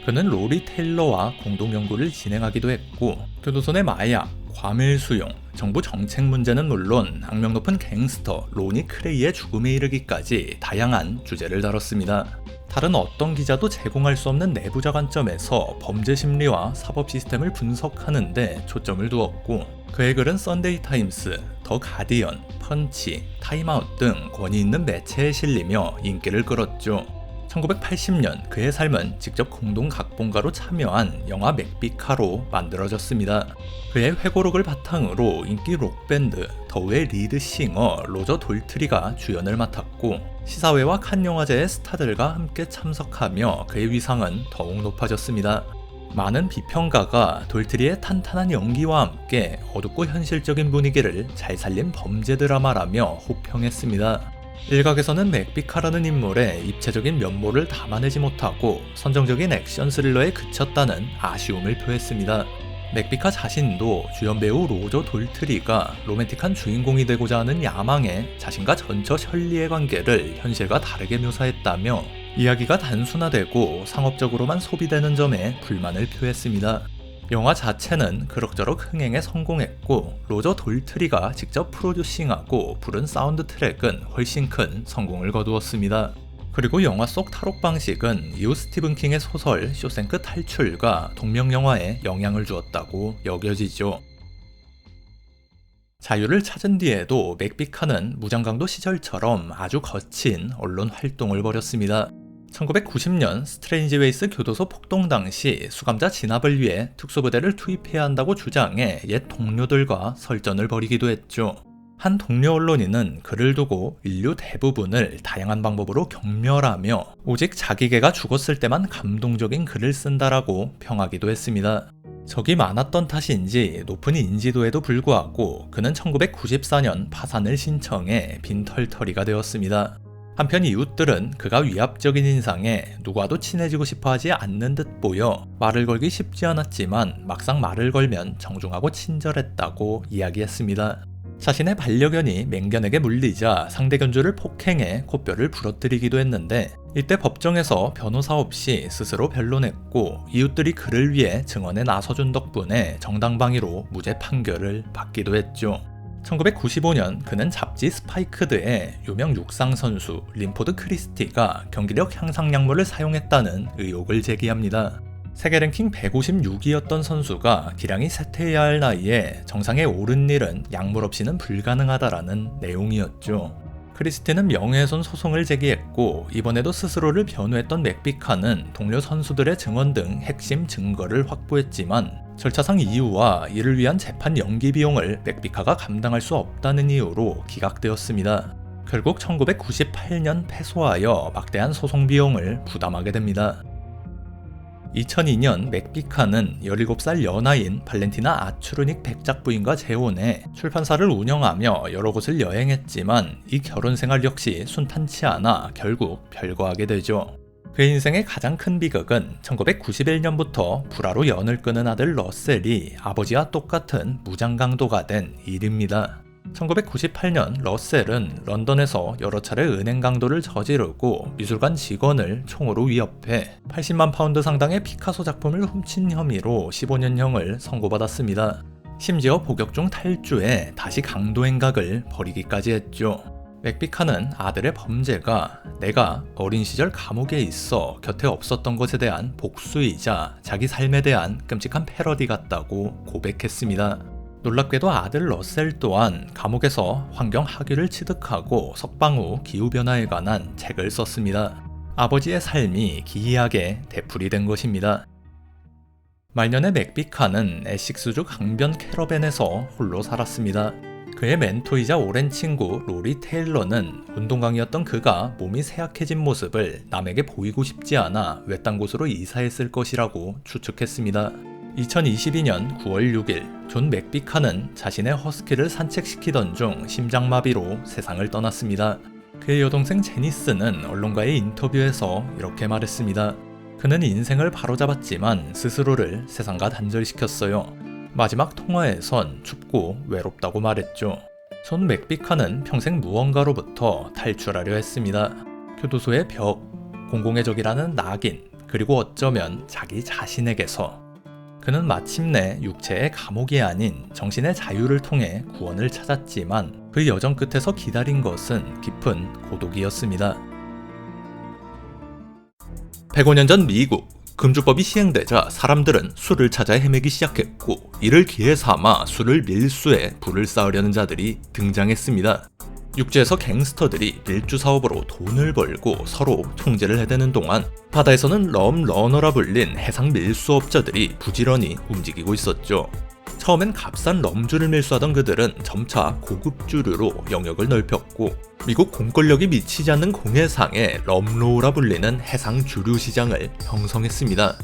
그는 로리 테일러와 공동 연구를 진행하기도 했고 교도소 내 마약, 과밀 수용, 정부 정책 문제는 물론 악명 높은 갱스터 로니 크레이의 죽음에 이르기까지 다양한 주제를 다뤘습니다. 다른 어떤 기자도 제공할 수 없는 내부자 관점에서 범죄 심리와 사법 시스템을 분석하는 데 초점을 두었고, 그의 글은 썬데이 타임스, 더 가디언, 펀치, 타임아웃 등 권위 있는 매체에 실리며 인기를 끌었죠. 1980년 그의 삶은 직접 공동 각본가로 참여한 영화 맥비카로 만들어졌습니다. 그의 회고록을 바탕으로 인기 록밴드 더우의 리드 싱어 로저 돌트리가 주연을 맡았고, 시사회와 칸 영화제의 스타들과 함께 참석하며 그의 위상은 더욱 높아졌습니다. 많은 비평가가 돌트리의 탄탄한 연기와 함께 어둡고 현실적인 분위기를 잘 살린 범죄 드라마라며 호평했습니다. 일각에서는 맥비카라는 인물의 입체적인 면모를 담아내지 못하고 선정적인 액션 스릴러에 그쳤다는 아쉬움을 표했습니다. 맥비카 자신도 주연 배우 로저 돌트리가 로맨틱한 주인공이 되고자 하는 야망에 자신과 전처 셜리의 관계를 현실과 다르게 묘사했다며 이야기가 단순화되고 상업적으로만 소비되는 점에 불만을 표했습니다. 영화 자체는 그럭저럭 흥행에 성공했고, 로저 돌트리가 직접 프로듀싱하고 부른 사운드 트랙은 훨씬 큰 성공을 거두었습니다. 그리고 영화 속 탈옥 방식은 이후 스티븐 킹의 소설 쇼생크 탈출과 동명 영화에 영향을 주었다고 여겨지죠. 자유를 찾은 뒤에도 맥비카는 무장강도 시절처럼 아주 거친 언론 활동을 벌였습니다. 1990년 스트레인지웨이스 교도소 폭동 당시 수감자 진압을 위해 특수부대를 투입해야 한다고 주장해 옛 동료들과 설전을 벌이기도 했죠. 한 동료 언론인은 그를 두고 인류 대부분을 다양한 방법으로 경멸하며 오직 자기 개가 죽었을 때만 감동적인 글을 쓴다라고 평하기도 했습니다. 적이 많았던 탓인지 높은 인지도에도 불구하고 그는 1994년 파산을 신청해 빈털터리가 되었습니다. 한편 이웃들은 그가 위압적인 인상에 누구와도 친해지고 싶어 하지 않는 듯 보여 말을 걸기 쉽지 않았지만 막상 말을 걸면 정중하고 친절했다고 이야기했습니다. 자신의 반려견이 맹견에게 물리자 상대 견주를 폭행해 코뼈를 부러뜨리기도 했는데, 이때 법정에서 변호사 없이 스스로 변론했고 이웃들이 그를 위해 증언에 나서준 덕분에 정당방위로 무죄 판결을 받기도 했죠. 1995년 그는 잡지 스파이크드에 유명 육상 선수 림포드 크리스티가 경기력 향상 약물을 사용했다는 의혹을 제기합니다. 세계 랭킹 156위였던 선수가 기량이 쇠퇴해야 할 나이에 정상에 오른 일은 약물 없이는 불가능하다라는 내용이었죠. 크리스티는 명예훼손 소송을 제기했고, 이번에도 스스로를 변호했던 맥비카는 동료 선수들의 증언 등 핵심 증거를 확보했지만 절차상 이유와 이를 위한 재판 연기 비용을 맥비카가 감당할 수 없다는 이유로 기각되었습니다. 결국 1998년 패소하여 막대한 소송 비용을 부담하게 됩니다. 2002년 맥비카는 17살 연하인 발렌티나 아추르닉 백작 부인과 재혼해 출판사를 운영하며 여러 곳을 여행했지만 이 결혼 생활 역시 순탄치 않아 결국 별거하게 되죠. 그의 인생의 가장 큰 비극은 1991년부터 불화로 연을 끄는 아들 러셀이 아버지와 똑같은 무장강도가 된 일입니다. 1998년 러셀은 런던에서 여러 차례 은행 강도를 저지르고 미술관 직원을 총으로 위협해 80만 파운드 상당의 피카소 작품을 훔친 혐의로 15년형을 선고받았습니다. 심지어 복역 중 탈주해 다시 강도 행각을 벌이기까지 했죠. 맥비카는 아들의 범죄가 내가 어린 시절 감옥에 있어 곁에 없었던 것에 대한 복수이자 자기 삶에 대한 끔찍한 패러디 같다고 고백했습니다. 놀랍게도 아들 러셀 또한 감옥에서 환경 학위를 취득하고 석방 후 기후변화에 관한 책을 썼습니다. 아버지의 삶이 기이하게 되풀이된 것입니다. 말년에 맥비카는 에식스주 강변 캐러밴에서 홀로 살았습니다. 그의 멘토이자 오랜 친구 로리 테일러는 운동광이었던 그가 몸이 쇠약해진 모습을 남에게 보이고 싶지 않아 외딴 곳으로 이사했을 것이라고 추측했습니다. 2022년 9월 6일 존 맥비카는 자신의 허스키를 산책시키던 중 심장마비로 세상을 떠났습니다. 그의 여동생 제니스는 언론과의 인터뷰에서 이렇게 말했습니다. 그는 인생을 바로잡았지만 스스로를 세상과 단절시켰어요. 마지막 통화에선 춥고 외롭다고 말했죠. 존 맥비카는 평생 무언가로부터 탈출하려 했습니다. 교도소의 벽, 공공의 적이라는 낙인, 그리고 어쩌면 자기 자신에게서. 그는 마침내 육체의 감옥이 아닌 정신의 자유를 통해 구원을 찾았지만 그 여정 끝에서 기다린 것은 깊은 고독이었습니다. 105년 전 미국, 금주법이 시행되자 사람들은 술을 찾아 헤매기 시작했고, 이를 기회 삼아 술을 밀수해 부를 쌓으려는 자들이 등장했습니다. 육지에서 갱스터들이 밀주 사업으로 돈을 벌고 서로 통제를 해대는 동안 바다에서는 럼러너라 불린 해상 밀수업자들이 부지런히 움직이고 있었죠. 처음엔 값싼 럼주를 밀수하던 그들은 점차 고급 주류로 영역을 넓혔고, 미국 공권력이 미치지 않는 공해상에 럼로우라 불리는 해상 주류 시장을 형성했습니다.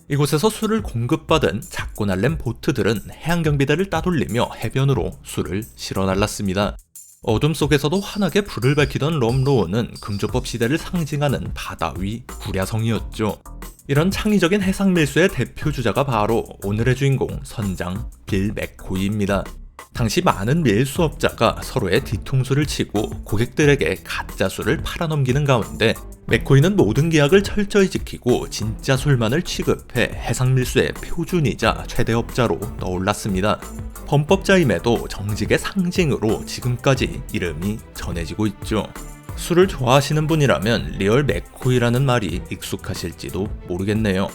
이곳에서 술을 공급받은 작고 날랜 보트들은 해양경비대를 따돌리며 해변으로 술을 실어 날랐습니다. 어둠 속에서도 환하게 불을 밝히던 럼로우는 금주법 시대를 상징하는 바다 위 구랴성이었죠. 이런 창의적인 해상 밀수의 대표 주자가 바로 오늘의 주인공 선장 빌 맥코이입니다. 당시 많은 밀수업자가 서로의 뒤통수를 치고 고객들에게 가짜 술을 팔아넘기는 가운데 맥코이는 모든 계약을 철저히 지키고 진짜 술만을 취급해 해상 밀수의 표준이자 최대업자로 떠올랐습니다. 범법자임에도 정직의 상징으로 지금까지 이름이 전해지고 있죠. 술을 좋아하시는 분이라면 리얼 맥코이라는 말이 익숙하실지도 모르겠네요.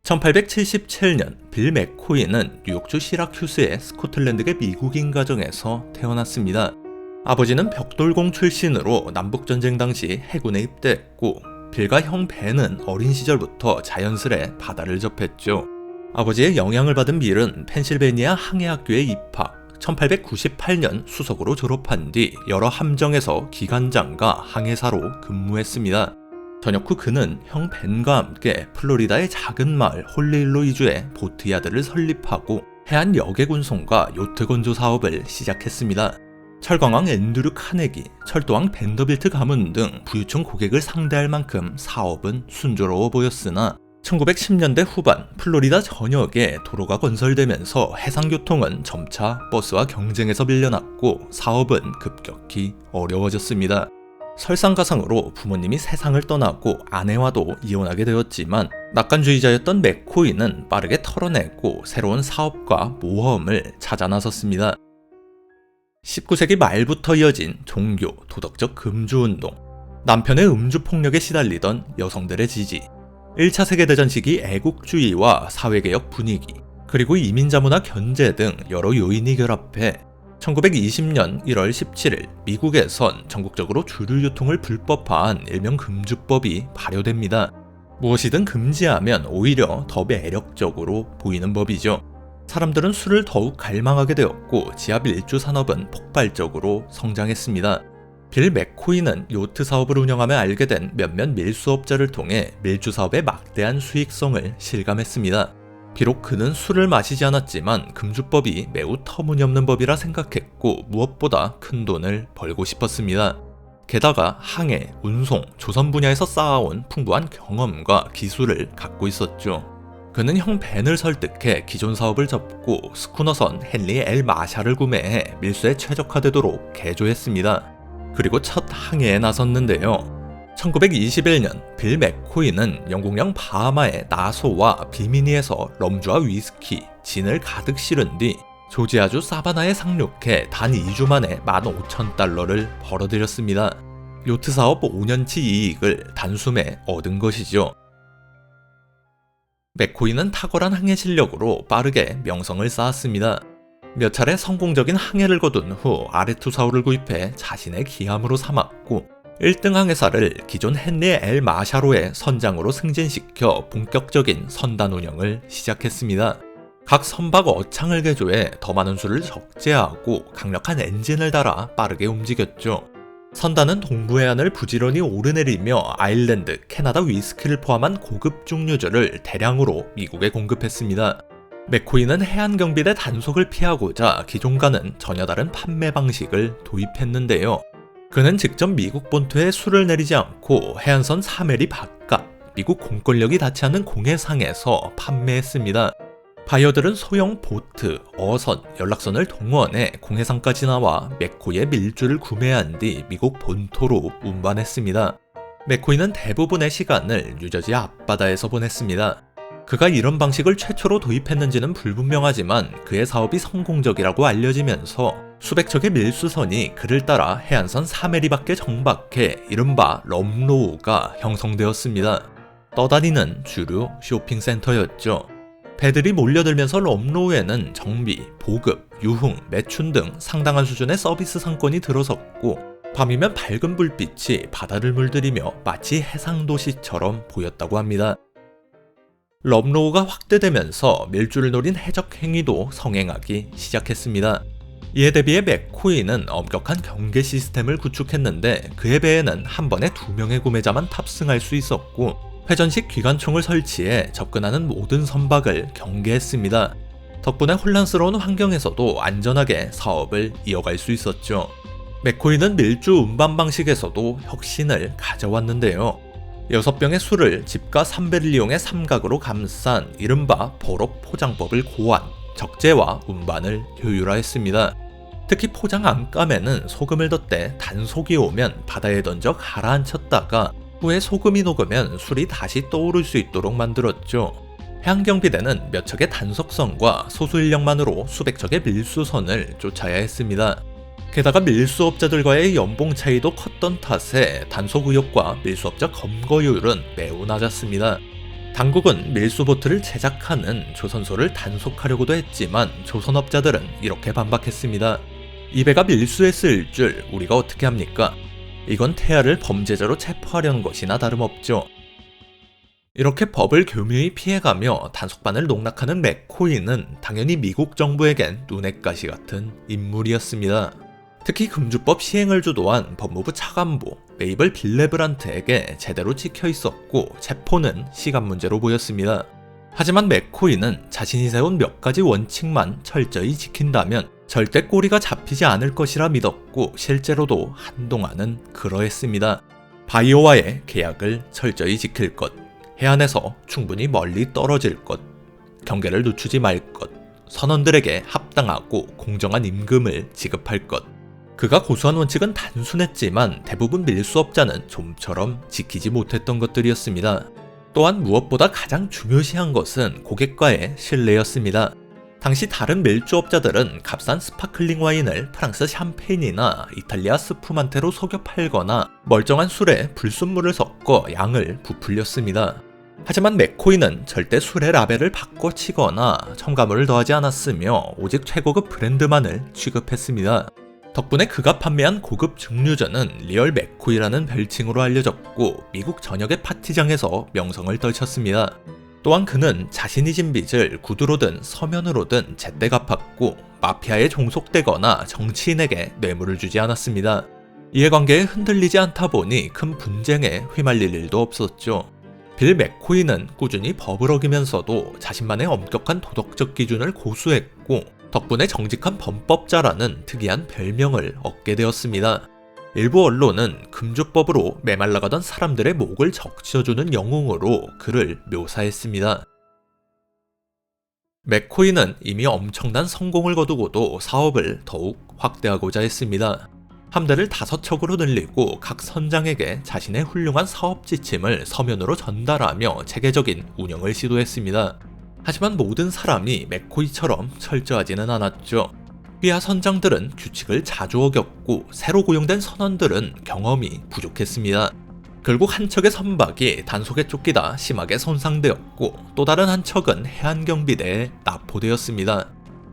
1877년 빌 맥코이는 뉴욕주 시라큐스의 스코틀랜드계 미국인 가정에서 태어났습니다. 아버지는 벽돌공 출신으로 남북전쟁 당시 해군에 입대했고, 빌과 형 벤은 어린 시절부터 자연스레 바다를 접했죠. 아버지의 영향을 받은 빌은 펜실베니아 항해학교에 입학, 1898년 수석으로 졸업한 뒤 여러 함정에서 기관장과 항해사로 근무했습니다. 전역 후 그는 형 벤과 함께 플로리다의 작은 마을 홀리힐로 이주에 보트야드를 설립하고 해안 여객 운송과 요트 건조 사업을 시작했습니다. 철강왕 앤드류 카네기, 철도왕 벤더빌트 가문 등 부유층 고객을 상대할 만큼 사업은 순조로워 보였으나 1910년대 후반 플로리다 전역에 도로가 건설되면서 해상교통은 점차 버스와 경쟁에서 밀려났고 사업은 급격히 어려워졌습니다. 설상가상으로 부모님이 세상을 떠나고 아내와도 이혼하게 되었지만 낙관주의자였던 맥코이는 빠르게 털어내고 새로운 사업과 모험을 찾아 나섰습니다. 19세기 말부터 이어진 종교, 도덕적 금주운동, 남편의 음주폭력에 시달리던 여성들의 지지, 1차 세계대전 시기 애국주의와 사회개혁 분위기, 그리고 이민자 문화 견제 등 여러 요인이 결합해 1920년 1월 17일 미국에선 전국적으로 주류 유통을 불법화한 일명 금주법이 발효됩니다. 무엇이든 금지하면 오히려 더 매력적으로 보이는 법이죠. 사람들은 술을 더욱 갈망하게 되었고 지하 밀주 산업은 폭발적으로 성장했습니다. 빌 맥코이는 요트 사업을 운영하며 알게 된 몇몇 밀수업자를 통해 밀주 사업의 막대한 수익성을 실감했습니다. 비록 그는 술을 마시지 않았지만 금주법이 매우 터무니없는 법이라 생각했고 무엇보다 큰 돈을 벌고 싶었습니다. 게다가 항해, 운송, 조선 분야에서 쌓아온 풍부한 경험과 기술을 갖고 있었죠. 그는 형 벤을 설득해 기존 사업을 접고 스쿠너선 헨리 엘 마샬을 구매해 밀수에 최적화되도록 개조했습니다. 그리고 첫 항해에 나섰는데요. 1921년 빌 맥코이는 영국령 바하마의 나소와 비미니에서 럼주와 위스키, 진을 가득 실은 뒤 조지아주 사바나에 상륙해 단 2주 만에 15,000달러를 벌어들였습니다. 요트 사업 5년치 이익을 단숨에 얻은 것이죠. 맥코이는 탁월한 항해 실력으로 빠르게 명성을 쌓았습니다. 몇 차례 성공적인 항해를 거둔 후 아레투사우를 구입해 자신의 기함으로 삼았고 1등 항해사를 기존 헨리 엘 마샤로의 선장으로 승진시켜 본격적인 선단 운영을 시작했습니다. 각 선박 어창을 개조해 더 많은 수를 적재하고 강력한 엔진을 달아 빠르게 움직였죠. 선단은 동부 해안을 부지런히 오르내리며 아일랜드, 캐나다 위스키를 포함한 고급 증류주를 대량으로 미국에 공급했습니다. 맥코이는 해안경비대 단속을 피하고자 기존과는 전혀 다른 판매 방식을 도입했는데요. 그는 직접 미국 본토에 술을 내리지 않고 해안선 3해리 바깥, 미국 공권력이 닿지 않는 공해상에서 판매했습니다. 바이어들은 소형 보트, 어선, 연락선을 동원해 공해상까지 나와 맥코이의 밀주를 구매한 뒤 미국 본토로 운반했습니다. 맥코이는 대부분의 시간을 뉴저지 앞바다에서 보냈습니다. 그가 이런 방식을 최초로 도입했는지는 불분명하지만 그의 사업이 성공적이라고 알려지면서 수백 척의 밀수선이 그를 따라 해안선 3해리 밖에 정박해 이른바 럼로우가 형성되었습니다. 떠다니는 주류 쇼핑센터였죠. 배들이 몰려들면서 럼로우에는 정비, 보급, 유흥, 매춘 등 상당한 수준의 서비스 상권이 들어섰고 밤이면 밝은 불빛이 바다를 물들이며 마치 해상도시처럼 보였다고 합니다. 럼로우가 확대되면서 밀주를 노린 해적 행위도 성행하기 시작했습니다. 이에 대비해 맥코이는 엄격한 경계 시스템을 구축했는데 그의 배에는 한 번에 2명의 구매자만 탑승할 수 있었고 회전식 기관총을 설치해 접근하는 모든 선박을 경계했습니다. 덕분에 혼란스러운 환경에서도 안전하게 사업을 이어갈 수 있었죠. 맥코이는 밀주 운반 방식에서도 혁신을 가져왔는데요. 6병의 술을 집가 3배를 이용해 삼각으로 감싼 이른바 버럭 포장법을 고안, 적재와 운반을 효율화했습니다. 특히 포장 안감에는 소금을 덧대 단속이 오면 바다에 던져 가라앉혔다가 후에 소금이 녹으면 술이 다시 떠오를 수 있도록 만들었죠. 해양경비대는 몇 척의 단속선과 소수 인력만으로 수백 척의 밀수선을 쫓아야 했습니다. 게다가 밀수업자들과의 연봉 차이도 컸던 탓에 단속 의혹과 밀수업자 검거율은 매우 낮았습니다. 당국은 밀수보트를 제작하는 조선소를 단속하려고도 했지만 조선업자들은 이렇게 반박했습니다. 이 배가 밀수했을 줄 우리가 어떻게 합니까? 이건 태아를 범죄자로 체포하려는 것이나 다름없죠. 이렇게 법을 교묘히 피해가며 단속반을 농락하는 맥코이는 당연히 미국 정부에겐 눈엣 가시 같은 인물이었습니다. 특히 금주법 시행을 주도한 법무부 차관보 메이블 빌레브란트에게 제대로 찍혀 있었고 체포는 시간 문제로 보였습니다. 하지만 맥코이는 자신이 세운 몇 가지 원칙만 철저히 지킨다면 절대 꼬리가 잡히지 않을 것이라 믿었고 실제로도 한동안은 그러했습니다. 바이오와의 계약을 철저히 지킬 것, 해안에서 충분히 멀리 떨어질 것, 경계를 늦추지 말 것, 선원들에게 합당하고 공정한 임금을 지급할 것. 그가 고수한 원칙은 단순했지만 대부분 밀수업자는 좀처럼 지키지 못했던 것들이었습니다. 또한 무엇보다 가장 중요시한 것은 고객과의 신뢰였습니다. 당시 다른 밀주업자들은 값싼 스파클링 와인을 프랑스 샴페인이나 이탈리아 스푸만테로 속여 팔거나 멀쩡한 술에 불순물을 섞어 양을 부풀렸습니다. 하지만 맥코이는 절대 술의 라벨을 바꿔치거나 첨가물을 더하지 않았으며 오직 최고급 브랜드만을 취급했습니다. 덕분에 그가 판매한 고급 증류전은 리얼 맥코이라는 별칭으로 알려졌고 미국 전역의 파티장에서 명성을 떨쳤습니다. 또한 그는 자신이 진 빚을 구두로든 서면으로든 제때 갚았고 마피아에 종속되거나 정치인에게 뇌물을 주지 않았습니다. 이해관계에 흔들리지 않다 보니 큰 분쟁에 휘말릴 일도 없었죠. 빌 맥코이는 꾸준히 법을 어기면서도 자신만의 엄격한 도덕적 기준을 고수했고 덕분에 정직한 범법자라는 특이한 별명을 얻게 되었습니다. 일부 언론은 금주법으로 메말라가던 사람들의 목을 적셔주는 영웅으로 그를 묘사했습니다. 맥코이는 이미 엄청난 성공을 거두고도 사업을 더욱 확대하고자 했습니다. 함대를 5척으로 늘리고 각 선장에게 자신의 훌륭한 사업 지침을 서면으로 전달하며 체계적인 운영을 시도했습니다. 하지만 모든 사람이 맥코이처럼 철저하지는 않았죠. 휘하 선장들은 규칙을 자주 어겼고 새로 고용된 선원들은 경험이 부족했습니다. 결국 한 척의 선박이 단속에 쫓기다 심하게 손상되었고 또 다른 한 척은 해안경비대에 납포되었습니다.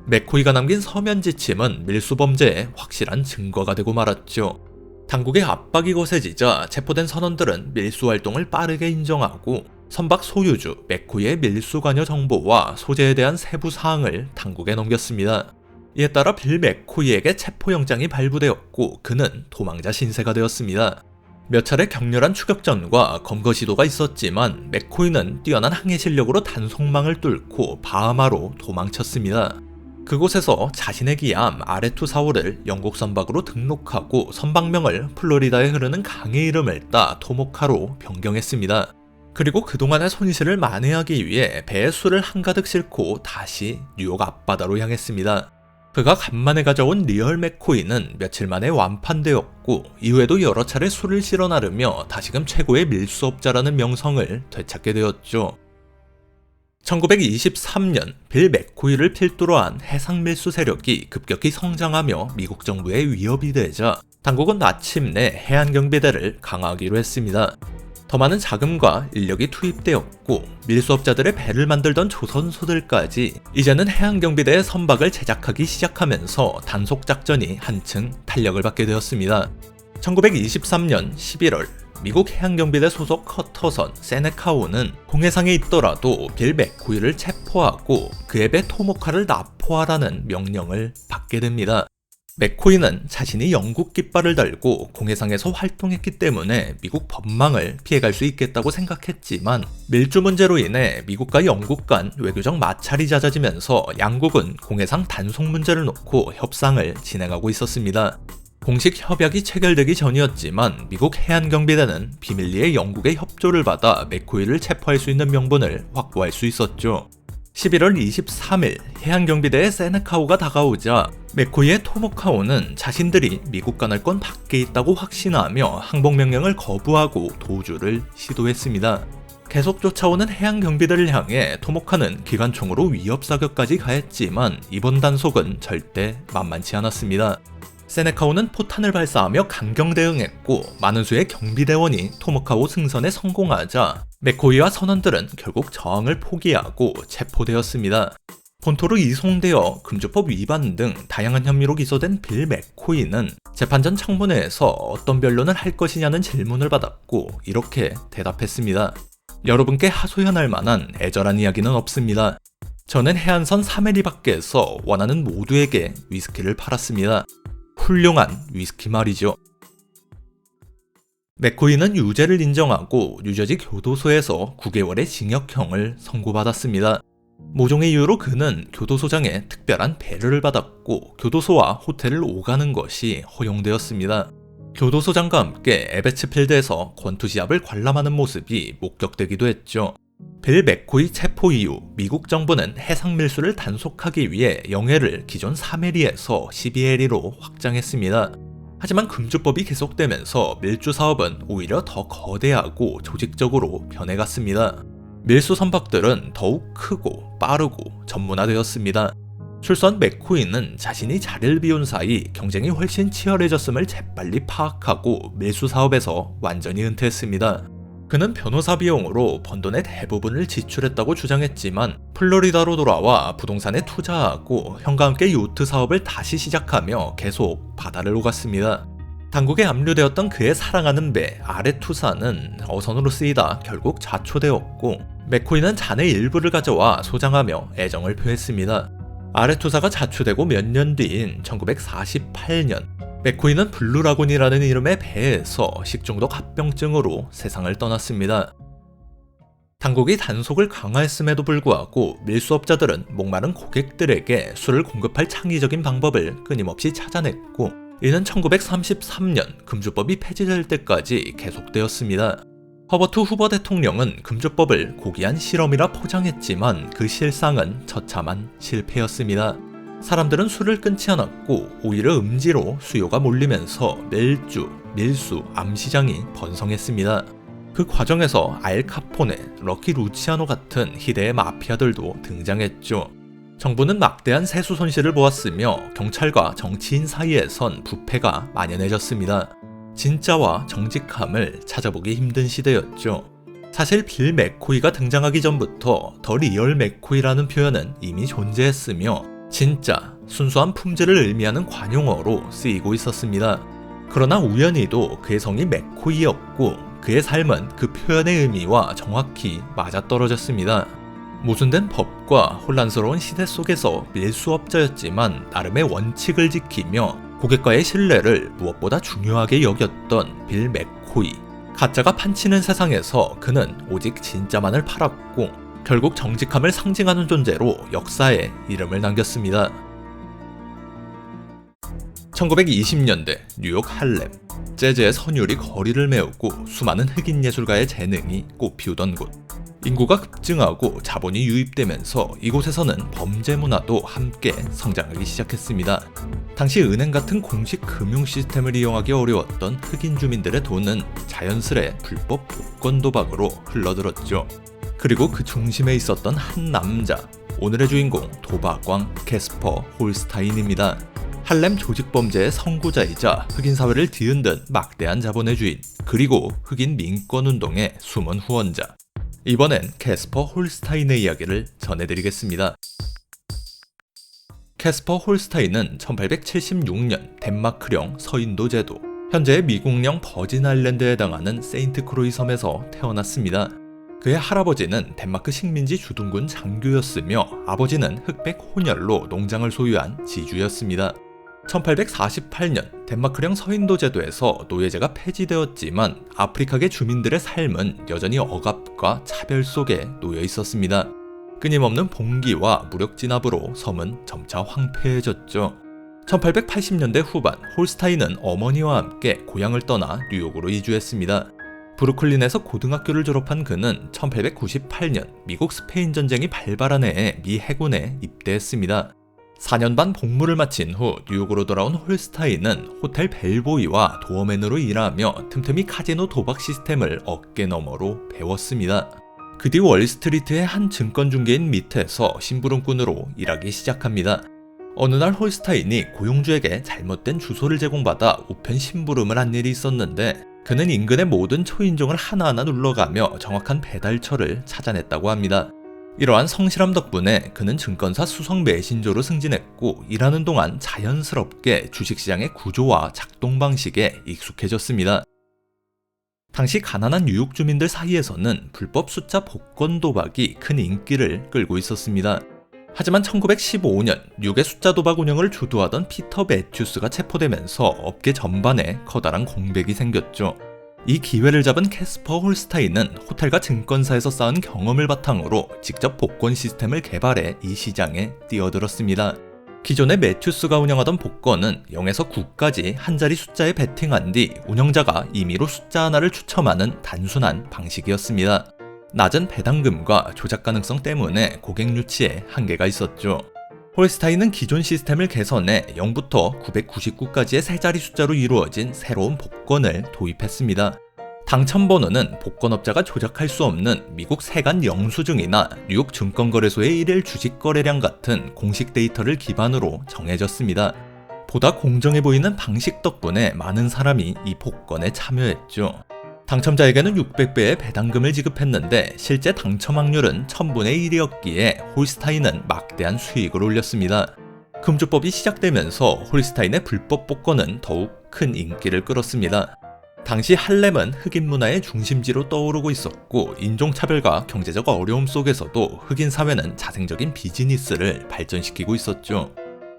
맥코이가 남긴 서면 지침은 밀수범죄의 확실한 증거가 되고 말았죠. 당국의 압박이 거세지자 체포된 선원들은 밀수 활동을 빠르게 인정하고 선박 소유주 맥코이의 밀수 관여 정보와 소재에 대한 세부 사항을 당국에 넘겼습니다. 이에 따라 빌 맥코이에게 체포영장이 발부되었고 그는 도망자 신세가 되었습니다. 몇 차례 격렬한 추격전과 검거 시도가 있었지만 맥코이는 뛰어난 항해 실력으로 단속망을 뚫고 바하마로 도망쳤습니다. 그곳에서 자신의 기함 아레투 사호를 영국 선박으로 등록하고 선박명을 플로리다에 흐르는 강의 이름을 따 토모카로 변경했습니다. 그리고 그동안의 손실을 만회하기 위해 배에 술을 한가득 싣고 다시 뉴욕 앞바다로 향했습니다. 그가 간만에 가져온 리얼 맥코이는 며칠 만에 완판되었고 이후에도 여러 차례 술을 실어 나르며 다시금 최고의 밀수업자라는 명성을 되찾게 되었죠. 1923년 빌 맥코이를 필두로 한 해상밀수 세력이 급격히 성장하며 미국 정부에 위협이 되자 당국은 마침내 해안경비대를 강화하기로 했습니다. 더 많은 자금과 인력이 투입되었고 밀수업자들의 배를 만들던 조선소들까지 이제는 해안경비대의 선박을 제작하기 시작하면서 단속작전이 한층 탄력을 받게 되었습니다. 1923년 11월 미국 해양경비대 소속 커터선 세네카호는 공해상에 있더라도 빌 맥코이를 체포하고 그의 배 토모카를 납포하라는 명령을 받게 됩니다. 맥코이는 자신이 영국 깃발을 달고 공해상에서 활동했기 때문에 미국 법망을 피해갈 수 있겠다고 생각했지만 밀주 문제로 인해 미국과 영국 간 외교적 마찰이 잦아지면서 양국은 공해상 단속 문제를 놓고 협상을 진행하고 있었습니다. 공식 협약이 체결되기 전이었지만 미국 해안경비대는 비밀리에 영국의 협조를 받아 맥코이를 체포할 수 있는 명분을 확보할 수 있었죠. 11월 23일 해안경비대의 세네카호가 다가오자 맥코이의 토모카호는 자신들이 미국 관할권 밖에 있다고 확신하며 항복명령을 거부하고 도주를 시도했습니다. 계속 쫓아오는 해양경비대를 향해 토모카는 기관총으로 위협사격까지 가했지만 이번 단속은 절대 만만치 않았습니다. 세네카호는 포탄을 발사하며 강경 대응했고 많은 수의 경비대원이 토모카호 승선에 성공하자 맥코이와 선원들은 결국 저항을 포기하고 체포되었습니다. 본토로 이송되어 금주법 위반 등 다양한 혐의로 기소된 빌 맥코이는 재판전 청문회에서 어떤 변론을 할 것이냐는 질문을 받았고 이렇게 대답했습니다. 여러분께 하소연할 만한 애절한 이야기는 없습니다. 저는 해안선 3해리 밖에서 원하는 모두에게 위스키를 팔았습니다. 훌륭한 위스키 말이죠. 맥코이는 유죄를 인정하고 뉴저지 교도소에서 9개월의 징역형을 선고받았습니다. 모종의 이유로 그는 교도소장의 특별한 배려를 받았고 교도소와 호텔을 오가는 것이 허용되었습니다. 교도소장과 함께 에베츠필드에서 권투시합을 관람하는 모습이 목격되기도 했죠. 빌 맥코이 체포 이후 미국 정부는 해상밀수를 단속하기 위해 영해를 기존 3해리에서 12해리로 확장했습니다. 하지만 금주법이 계속되면서 밀주 사업은 오히려 더 거대하고 조직적으로 변해갔습니다. 밀수 선박들은 더욱 크고 빠르고 전문화되었습니다. 출선 맥코이는 자신이 자리를 비운 사이 경쟁이 훨씬 치열해졌음을 재빨리 파악하고 밀수 사업에서 완전히 은퇴했습니다. 그는 변호사 비용으로 번 돈의 대부분을 지출했다고 주장했지만 플로리다로 돌아와 부동산에 투자하고 형과 함께 요트 사업을 다시 시작하며 계속 바다를 오갔습니다. 당국에 압류되었던 그의 사랑하는 배 아레투사는 어선으로 쓰이다 결국 자초되었고 맥코이는 잔의 일부를 가져와 소장하며 애정을 표했습니다. 아레투사가 자초되고 몇 년 뒤인 1948년 맥코이는 블루라곤이라는 이름의 배에서 식중독 합병증으로 세상을 떠났습니다. 당국이 단속을 강화했음에도 불구하고 밀수업자들은 목마른 고객들에게 술을 공급할 창의적인 방법을 끊임없이 찾아냈고 이는 1933년 금주법이 폐지될 때까지 계속되었습니다. 허버트 후버 대통령은 금주법을 고귀한 실험이라 포장했지만 그 실상은 처참한 실패였습니다. 사람들은 술을 끊지 않았고 오히려 음지로 수요가 몰리면서 멜주, 밀수, 암시장이 번성했습니다. 그 과정에서 알 카포네, 럭키 루치아노 같은 희대의 마피아들도 등장했죠. 정부는 막대한 세수 손실을 보았으며 경찰과 정치인 사이에선 부패가 만연해졌습니다. 진짜와 정직함을 찾아보기 힘든 시대였죠. 사실 빌 맥코이가 등장하기 전부터 더 리얼 맥코이라는 표현은 이미 존재했으며 진짜, 순수한 품질을 의미하는 관용어로 쓰이고 있었습니다. 그러나 우연히도 그의 성이 맥코이였고 그의 삶은 그 표현의 의미와 정확히 맞아떨어졌습니다. 모순된 법과 혼란스러운 시대 속에서 밀수업자였지만 나름의 원칙을 지키며 고객과의 신뢰를 무엇보다 중요하게 여겼던 빌 맥코이. 가짜가 판치는 세상에서 그는 오직 진짜만을 팔았고 결국 정직함을 상징하는 존재로 역사에 이름을 남겼습니다. 1920년대 뉴욕 할렘. 재즈의 선율이 거리를 메우고 수많은 흑인 예술가의 재능이 꽃피우던 곳. 인구가 급증하고 자본이 유입되면서 이곳에서는 범죄 문화도 함께 성장하기 시작했습니다. 당시 은행 같은 공식 금융 시스템을 이용하기 어려웠던 흑인 주민들의 돈은 자연스레 불법 복권 도박으로 흘러들었죠. 그리고 그 중심에 있었던 한 남자, 오늘의 주인공 도박왕 캐스퍼 홀스타인입니다. 할렘 조직범죄의 선구자이자 흑인 사회를 뒤흔든 막대한 자본의 주인, 그리고 흑인 민권운동의 숨은 후원자. 이번엔 캐스퍼 홀스타인의 이야기를 전해드리겠습니다. 캐스퍼 홀스타인은 1876년 덴마크령 서인도 제도, 현재의 미국령 버진 아일랜드에 해당하는 세인트 크로이 섬에서 태어났습니다. 그의 할아버지는 덴마크 식민지 주둔군 장교였으며 아버지는 흑백 혼혈로 농장을 소유한 지주였습니다. 1848년 덴마크령 서인도 제도에서 노예제가 폐지되었지만 아프리카계 주민들의 삶은 여전히 억압과 차별 속에 놓여 있었습니다. 끊임없는 봉기와 무력 진압으로 섬은 점차 황폐해졌죠. 1880년대 후반 홀스타인은 어머니와 함께 고향을 떠나 뉴욕으로 이주했습니다. 브루클린에서 고등학교를 졸업한 그는 1898년 미국 스페인 전쟁이 발발한 해에 미 해군에 입대했습니다. 4년 반 복무를 마친 후 뉴욕으로 돌아온 홀스타인은 호텔 벨보이와 도어맨으로 일하며 틈틈이 카지노 도박 시스템을 어깨너머로 배웠습니다. 그 뒤 월스트리트의 한 증권중개인 밑에서 심부름꾼으로 일하기 시작합니다. 어느 날 홀스타인이 고용주에게 잘못된 주소를 제공받아 우편 심부름을 한 일이 있었는데 그는 인근의 모든 초인종을 하나하나 눌러가며 정확한 배달처를 찾아냈다고 합니다. 이러한 성실함 덕분에 그는 증권사 수석 메신저로 승진했고 일하는 동안 자연스럽게 주식시장의 구조와 작동 방식에 익숙해졌습니다. 당시 가난한 뉴욕 주민들 사이에서는 불법 숫자 복권 도박이 큰 인기를 끌고 있었습니다. 하지만 1915년 뉴욕의 숫자 도박 운영을 주도하던 피터 매튜스가 체포되면서 업계 전반에 커다란 공백이 생겼죠. 이 기회를 잡은 캐스퍼 홀스타인은 호텔과 증권사에서 쌓은 경험을 바탕으로 직접 복권 시스템을 개발해 이 시장에 뛰어들었습니다. 기존의 매튜스가 운영하던 복권은 0에서 9까지 한 자리 숫자에 베팅한 뒤 운영자가 임의로 숫자 하나를 추첨하는 단순한 방식이었습니다. 낮은 배당금과 조작 가능성 때문에 고객 유치에 한계가 있었죠. 홀스타인은 기존 시스템을 개선해 0부터 999까지의 세 자리 숫자로 이루어진 새로운 복권을 도입했습니다. 당첨번호는 복권업자가 조작할 수 없는 미국 세관 영수증이나 뉴욕 증권거래소의 일일 주식 거래량 같은 공식 데이터를 기반으로 정해졌습니다. 보다 공정해 보이는 방식 덕분에 많은 사람이 이 복권에 참여했죠. 당첨자에게는 600배의 배당금을 지급했는데 실제 당첨 확률은 1000분의 1이었기에 홀스타인은 막대한 수익을 올렸습니다. 금주법이 시작되면서 홀스타인의 불법 복권은 더욱 큰 인기를 끌었습니다. 당시 할렘은 흑인 문화의 중심지로 떠오르고 있었고 인종차별과 경제적 어려움 속에서도 흑인 사회는 자생적인 비즈니스를 발전시키고 있었죠.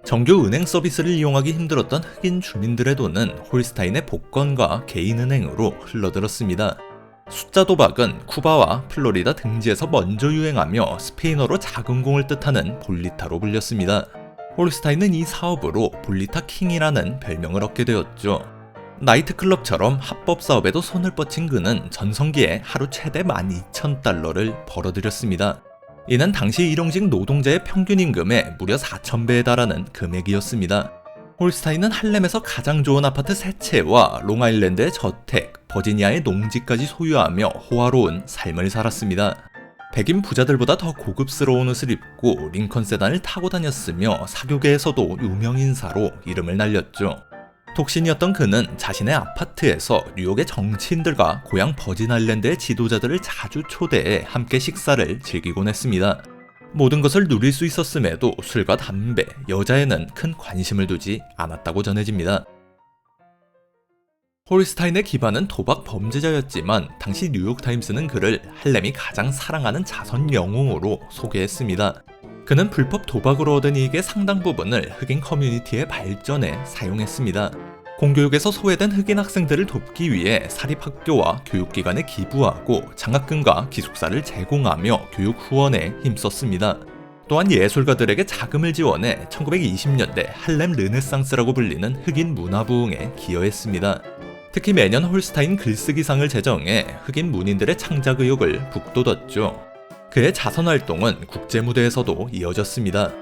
정규 은행 서비스를 이용하기 힘들었던 흑인 주민들의 돈은 홀스타인의 복권과 개인은행으로 흘러들었습니다. 숫자 도박은 쿠바와 플로리다 등지에서 먼저 유행하며 스페인어로 작은 공을 뜻하는 볼리타로 불렸습니다. 홀스타인은 이 사업으로 볼리타 킹이라는 별명을 얻게 되었죠. 나이트클럽처럼 합법 사업에도 손을 뻗친 그는 전성기에 하루 최대 12,000달러를 벌어들였습니다. 이는 당시 일용직 노동자의 평균 임금의 무려 4,000배에 달하는 금액이었습니다. 홀스타인은 할렘에서 가장 좋은 아파트 3채와 롱아일랜드의 저택, 버지니아의 농지까지 소유하며 호화로운 삶을 살았습니다. 백인 부자들보다 더 고급스러운 옷을 입고 링컨 세단을 타고 다녔으며 사교계에서도 유명 인사로 이름을 날렸죠. 독신이었던 그는 자신의 아파트에서 뉴욕의 정치인들과 고향 버진 아일랜드의 지도자들을 자주 초대해 함께 식사를 즐기곤 했습니다. 모든 것을 누릴 수 있었음에도 술과 담배, 여자에는 큰 관심을 두지 않았다고 전해집니다. 홀스타인의 기반은 도박 범죄자였지만 당시 뉴욕타임스는 그를 할렘이 가장 사랑하는 자선 영웅으로 소개했습니다. 그는 불법 도박으로 얻은 이익의 상당 부분을 흑인 커뮤니티의 발전에 사용했습니다. 공교육에서 소외된 흑인 학생들을 돕기 위해 사립학교와 교육기관에 기부하고 장학금과 기숙사를 제공하며 교육 후원에 힘썼습니다. 또한 예술가들에게 자금을 지원해 1920년대 할렘 르네상스라고 불리는 흑인 문화 부흥에 기여했습니다. 특히 매년 홀스타인 글쓰기상을 제정해 흑인 문인들의 창작 의욕을 북돋았죠. 그의 자선활동은 국제무대에서도 이어졌습니다.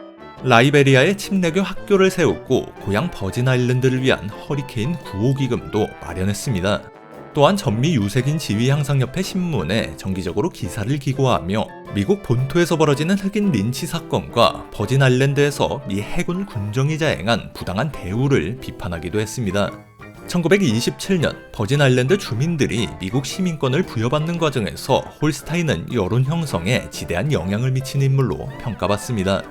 라이베리아에 침례교 학교를 세우고 고향 버진 아일랜드를 위한 허리케인 구호 기금도 마련했습니다. 또한 전미 유색인 지휘향상협회 신문에 정기적으로 기사를 기고하며 미국 본토에서 벌어지는 흑인 린치 사건과 버진 아일랜드에서 미 해군 군정이 자행한 부당한 대우를 비판하기도 했습니다. 1927년 버진 아일랜드 주민들이 미국 시민권을 부여받는 과정에서 홀스타인은 여론 형성에 지대한 영향을 미친 인물로 평가받습니다.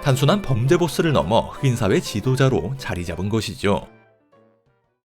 단순한 범죄 보스를 넘어 흑인사회 지도자로 자리 잡은 것이죠.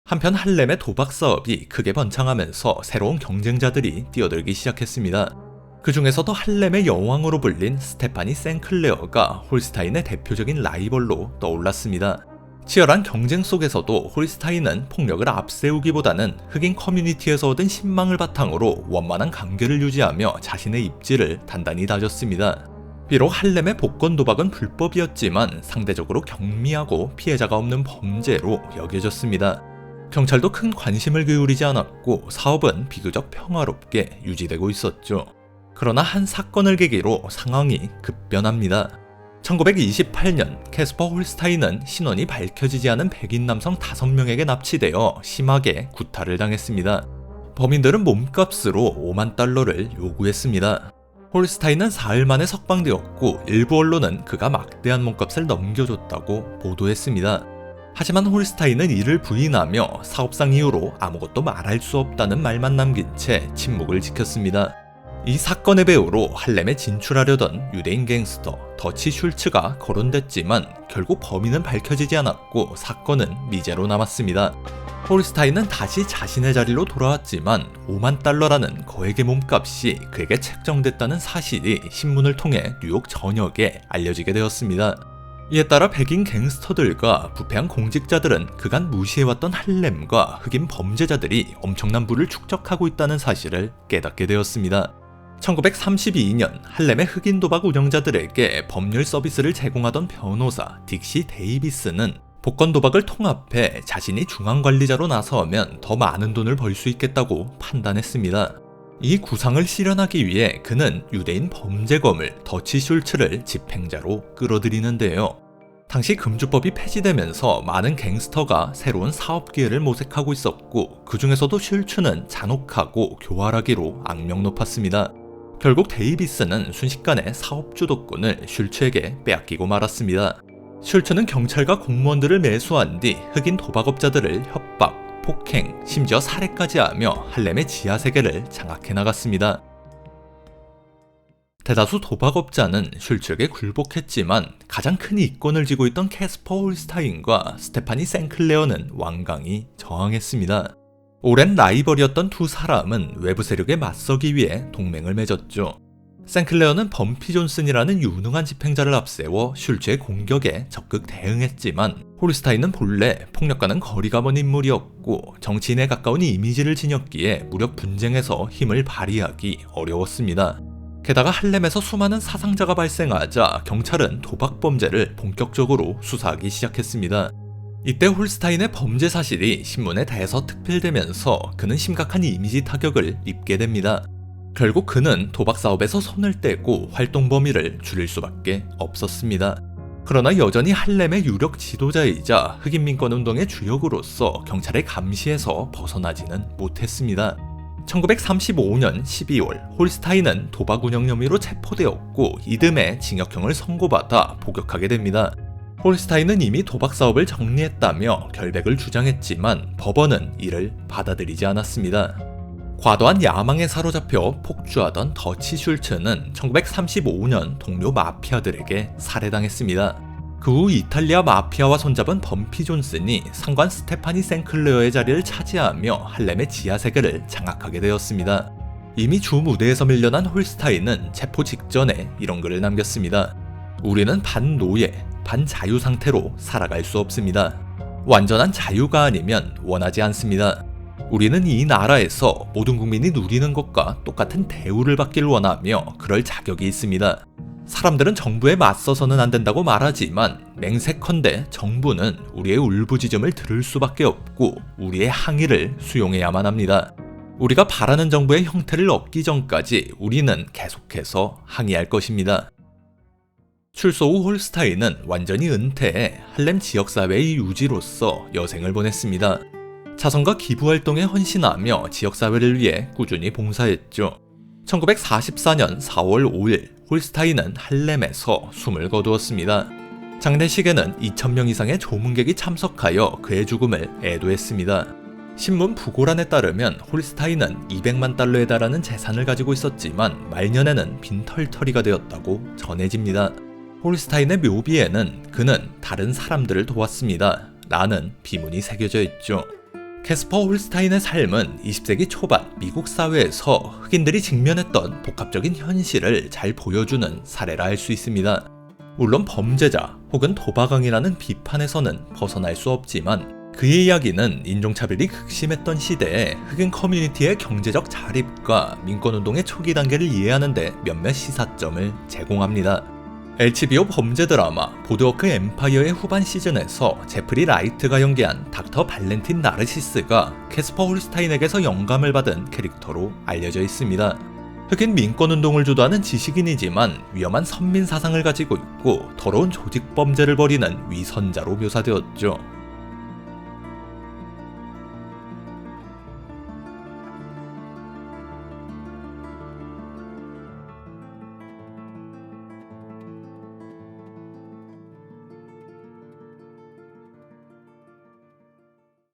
한편 할렘의 도박 사업이 크게 번창하면서 새로운 경쟁자들이 뛰어들기 시작했습니다. 그 중에서도 할렘의 여왕으로 불린 스테파니 샌클레어가 홀스타인의 대표적인 라이벌로 떠올랐습니다. 치열한 경쟁 속에서도 홀스타인은 폭력을 앞세우기보다는 흑인 커뮤니티에서 얻은 신망을 바탕으로 원만한 관계를 유지하며 자신의 입지를 단단히 다졌습니다. 비록 할렘의 복권 도박은 불법이었지만 상대적으로 경미하고 피해자가 없는 범죄로 여겨졌습니다. 경찰도 큰 관심을 기울이지 않았고 사업은 비교적 평화롭게 유지되고 있었죠. 그러나 한 사건을 계기로 상황이 급변합니다. 1928년 캐스퍼 홀스타인은 신원이 밝혀지지 않은 백인 남성 5명에게 납치되어 심하게 구타를 당했습니다. 범인들은 몸값으로 $50,000를 요구했습니다. 홀스타인은 사흘 만에 석방되었고 일부 언론은 그가 막대한 몸값을 넘겨줬다고 보도했습니다. 하지만 홀스타인은 이를 부인하며 사업상 이유로 아무것도 말할 수 없다는 말만 남긴 채 침묵을 지켰습니다. 이 사건의 배후로 할렘에 진출하려던 유대인 갱스터 더치 슐츠가 거론됐지만 결국 범인은 밝혀지지 않았고 사건은 미제로 남았습니다. 홀스타인은 다시 자신의 자리로 돌아왔지만 $50,000라는 거액의 몸값이 그에게 책정됐다는 사실이 신문을 통해 뉴욕 전역에 알려지게 되었습니다. 이에 따라 백인 갱스터들과 부패한 공직자들은 그간 무시해왔던 할렘과 흑인 범죄자들이 엄청난 부를 축적하고 있다는 사실을 깨닫게 되었습니다. 1932년 할렘의 흑인 도박 운영자들에게 법률 서비스를 제공하던 변호사 딕시 데이비스는 복권 도박을 통합해 자신이 중앙관리자로 나서면 더 많은 돈을 벌 수 있겠다고 판단했습니다. 이 구상을 실현하기 위해 그는 유대인 범죄검을 더치 슐츠를 집행자로 끌어들이는데요. 당시 금주법이 폐지되면서 많은 갱스터가 새로운 사업 기회를 모색하고 있었고 그 중에서도 슐츠는 잔혹하고 교활하기로 악명 높았습니다. 결국 데이비스는 순식간에 사업 주도권을 슐츠에게 빼앗기고 말았습니다. 슐츠는 경찰과 공무원들을 매수한 뒤 흑인 도박업자들을 협박, 폭행, 심지어 살해까지 하며 할렘의 지하세계를 장악해 나갔습니다. 대다수 도박업자는 슐츠에게 굴복했지만 가장 큰 이권을 쥐고 있던 캐스퍼 홀스타인과 스테파니 샌클레어는 완강히 저항했습니다. 오랜 라이벌이었던 두 사람은 외부 세력에 맞서기 위해 동맹을 맺었죠. 샌클레어는 범피 존슨이라는 유능한 집행자를 앞세워 슐츠의 공격에 적극 대응했지만 홀스타인은 본래 폭력과는 거리가 먼 인물이었고 정치인에 가까운 이미지를 지녔기에 무력 분쟁에서 힘을 발휘하기 어려웠습니다. 게다가 할렘에서 수많은 사상자가 발생하자 경찰은 도박 범죄를 본격적으로 수사하기 시작했습니다. 이때 홀스타인의 범죄 사실이 신문에 대서특필되면서 그는 심각한 이미지 타격을 입게 됩니다. 결국 그는 도박 사업에서 손을 떼고 활동 범위를 줄일 수밖에 없었습니다. 그러나 여전히 할렘의 유력 지도자이자 흑인 민권 운동의 주역으로서 경찰의 감시에서 벗어나지는 못했습니다. 1935년 12월 홀스타인은 도박 운영 혐의로 체포되었고 이듬해 징역형을 선고받아 복역하게 됩니다. 홀스타인은 이미 도박 사업을 정리했다며 결백을 주장했지만 법원은 이를 받아들이지 않았습니다. 과도한 야망에 사로잡혀 폭주하던 더치 슐츠는 1935년 동료 마피아들에게 살해당했습니다. 그 후 이탈리아 마피아와 손잡은 범피 존슨이 상관 스테파니 샌클레어의 자리를 차지하며 할렘의 지하세계를 장악하게 되었습니다. 이미 주 무대에서 밀려난 홀스타인은 체포 직전에 이런 글을 남겼습니다. 우리는 반노예, 반자유 상태로 살아갈 수 없습니다. 완전한 자유가 아니면 원하지 않습니다. 우리는 이 나라에서 모든 국민이 누리는 것과 똑같은 대우를 받길 원하며 그럴 자격이 있습니다. 사람들은 정부에 맞서서는 안 된다고 말하지만 맹세컨대 정부는 우리의 울부짖음을 들을 수밖에 없고 우리의 항의를 수용해야만 합니다. 우리가 바라는 정부의 형태를 얻기 전까지 우리는 계속해서 항의할 것입니다. 출소 후 홀스타인은 완전히 은퇴해 할렘 지역사회의 유지로서 여생을 보냈습니다. 자선과 기부활동에 헌신하며 지역사회를 위해 꾸준히 봉사했죠. 1944년 4월 5일 홀스타인은 할렘에서 숨을 거두었습니다. 장례식에는 2,000명 이상의 조문객이 참석하여 그의 죽음을 애도했습니다. 신문 부고란에 따르면 홀스타인은 200만 달러에 달하는 재산을 가지고 있었지만 말년에는 빈털터리가 되었다고 전해집니다. 홀스타인의 묘비에는 그는 다른 사람들을 도왔습니다 라는 비문이 새겨져 있죠. 캐스퍼 홀스타인의 삶은 20세기 초반 미국 사회에서 흑인들이 직면했던 복합적인 현실을 잘 보여주는 사례라 할 수 있습니다. 물론 범죄자 혹은 도박왕이라는 비판에서는 벗어날 수 없지만 그의 이야기는 인종차별이 극심했던 시대에 흑인 커뮤니티의 경제적 자립과 민권운동의 초기 단계를 이해하는 데 몇몇 시사점을 제공합니다. HBO 범죄 드라마 보드워크 엠파이어의 후반 시즌에서 제프리 라이트가 연기한 닥터 발렌틴 나르시스가 캐스퍼 홀스타인에게서 영감을 받은 캐릭터로 알려져 있습니다. 흑인 민권운동을 주도하는 지식인이지만 위험한 선민 사상을 가지고 있고 더러운 조직 범죄를 벌이는 위선자로 묘사되었죠.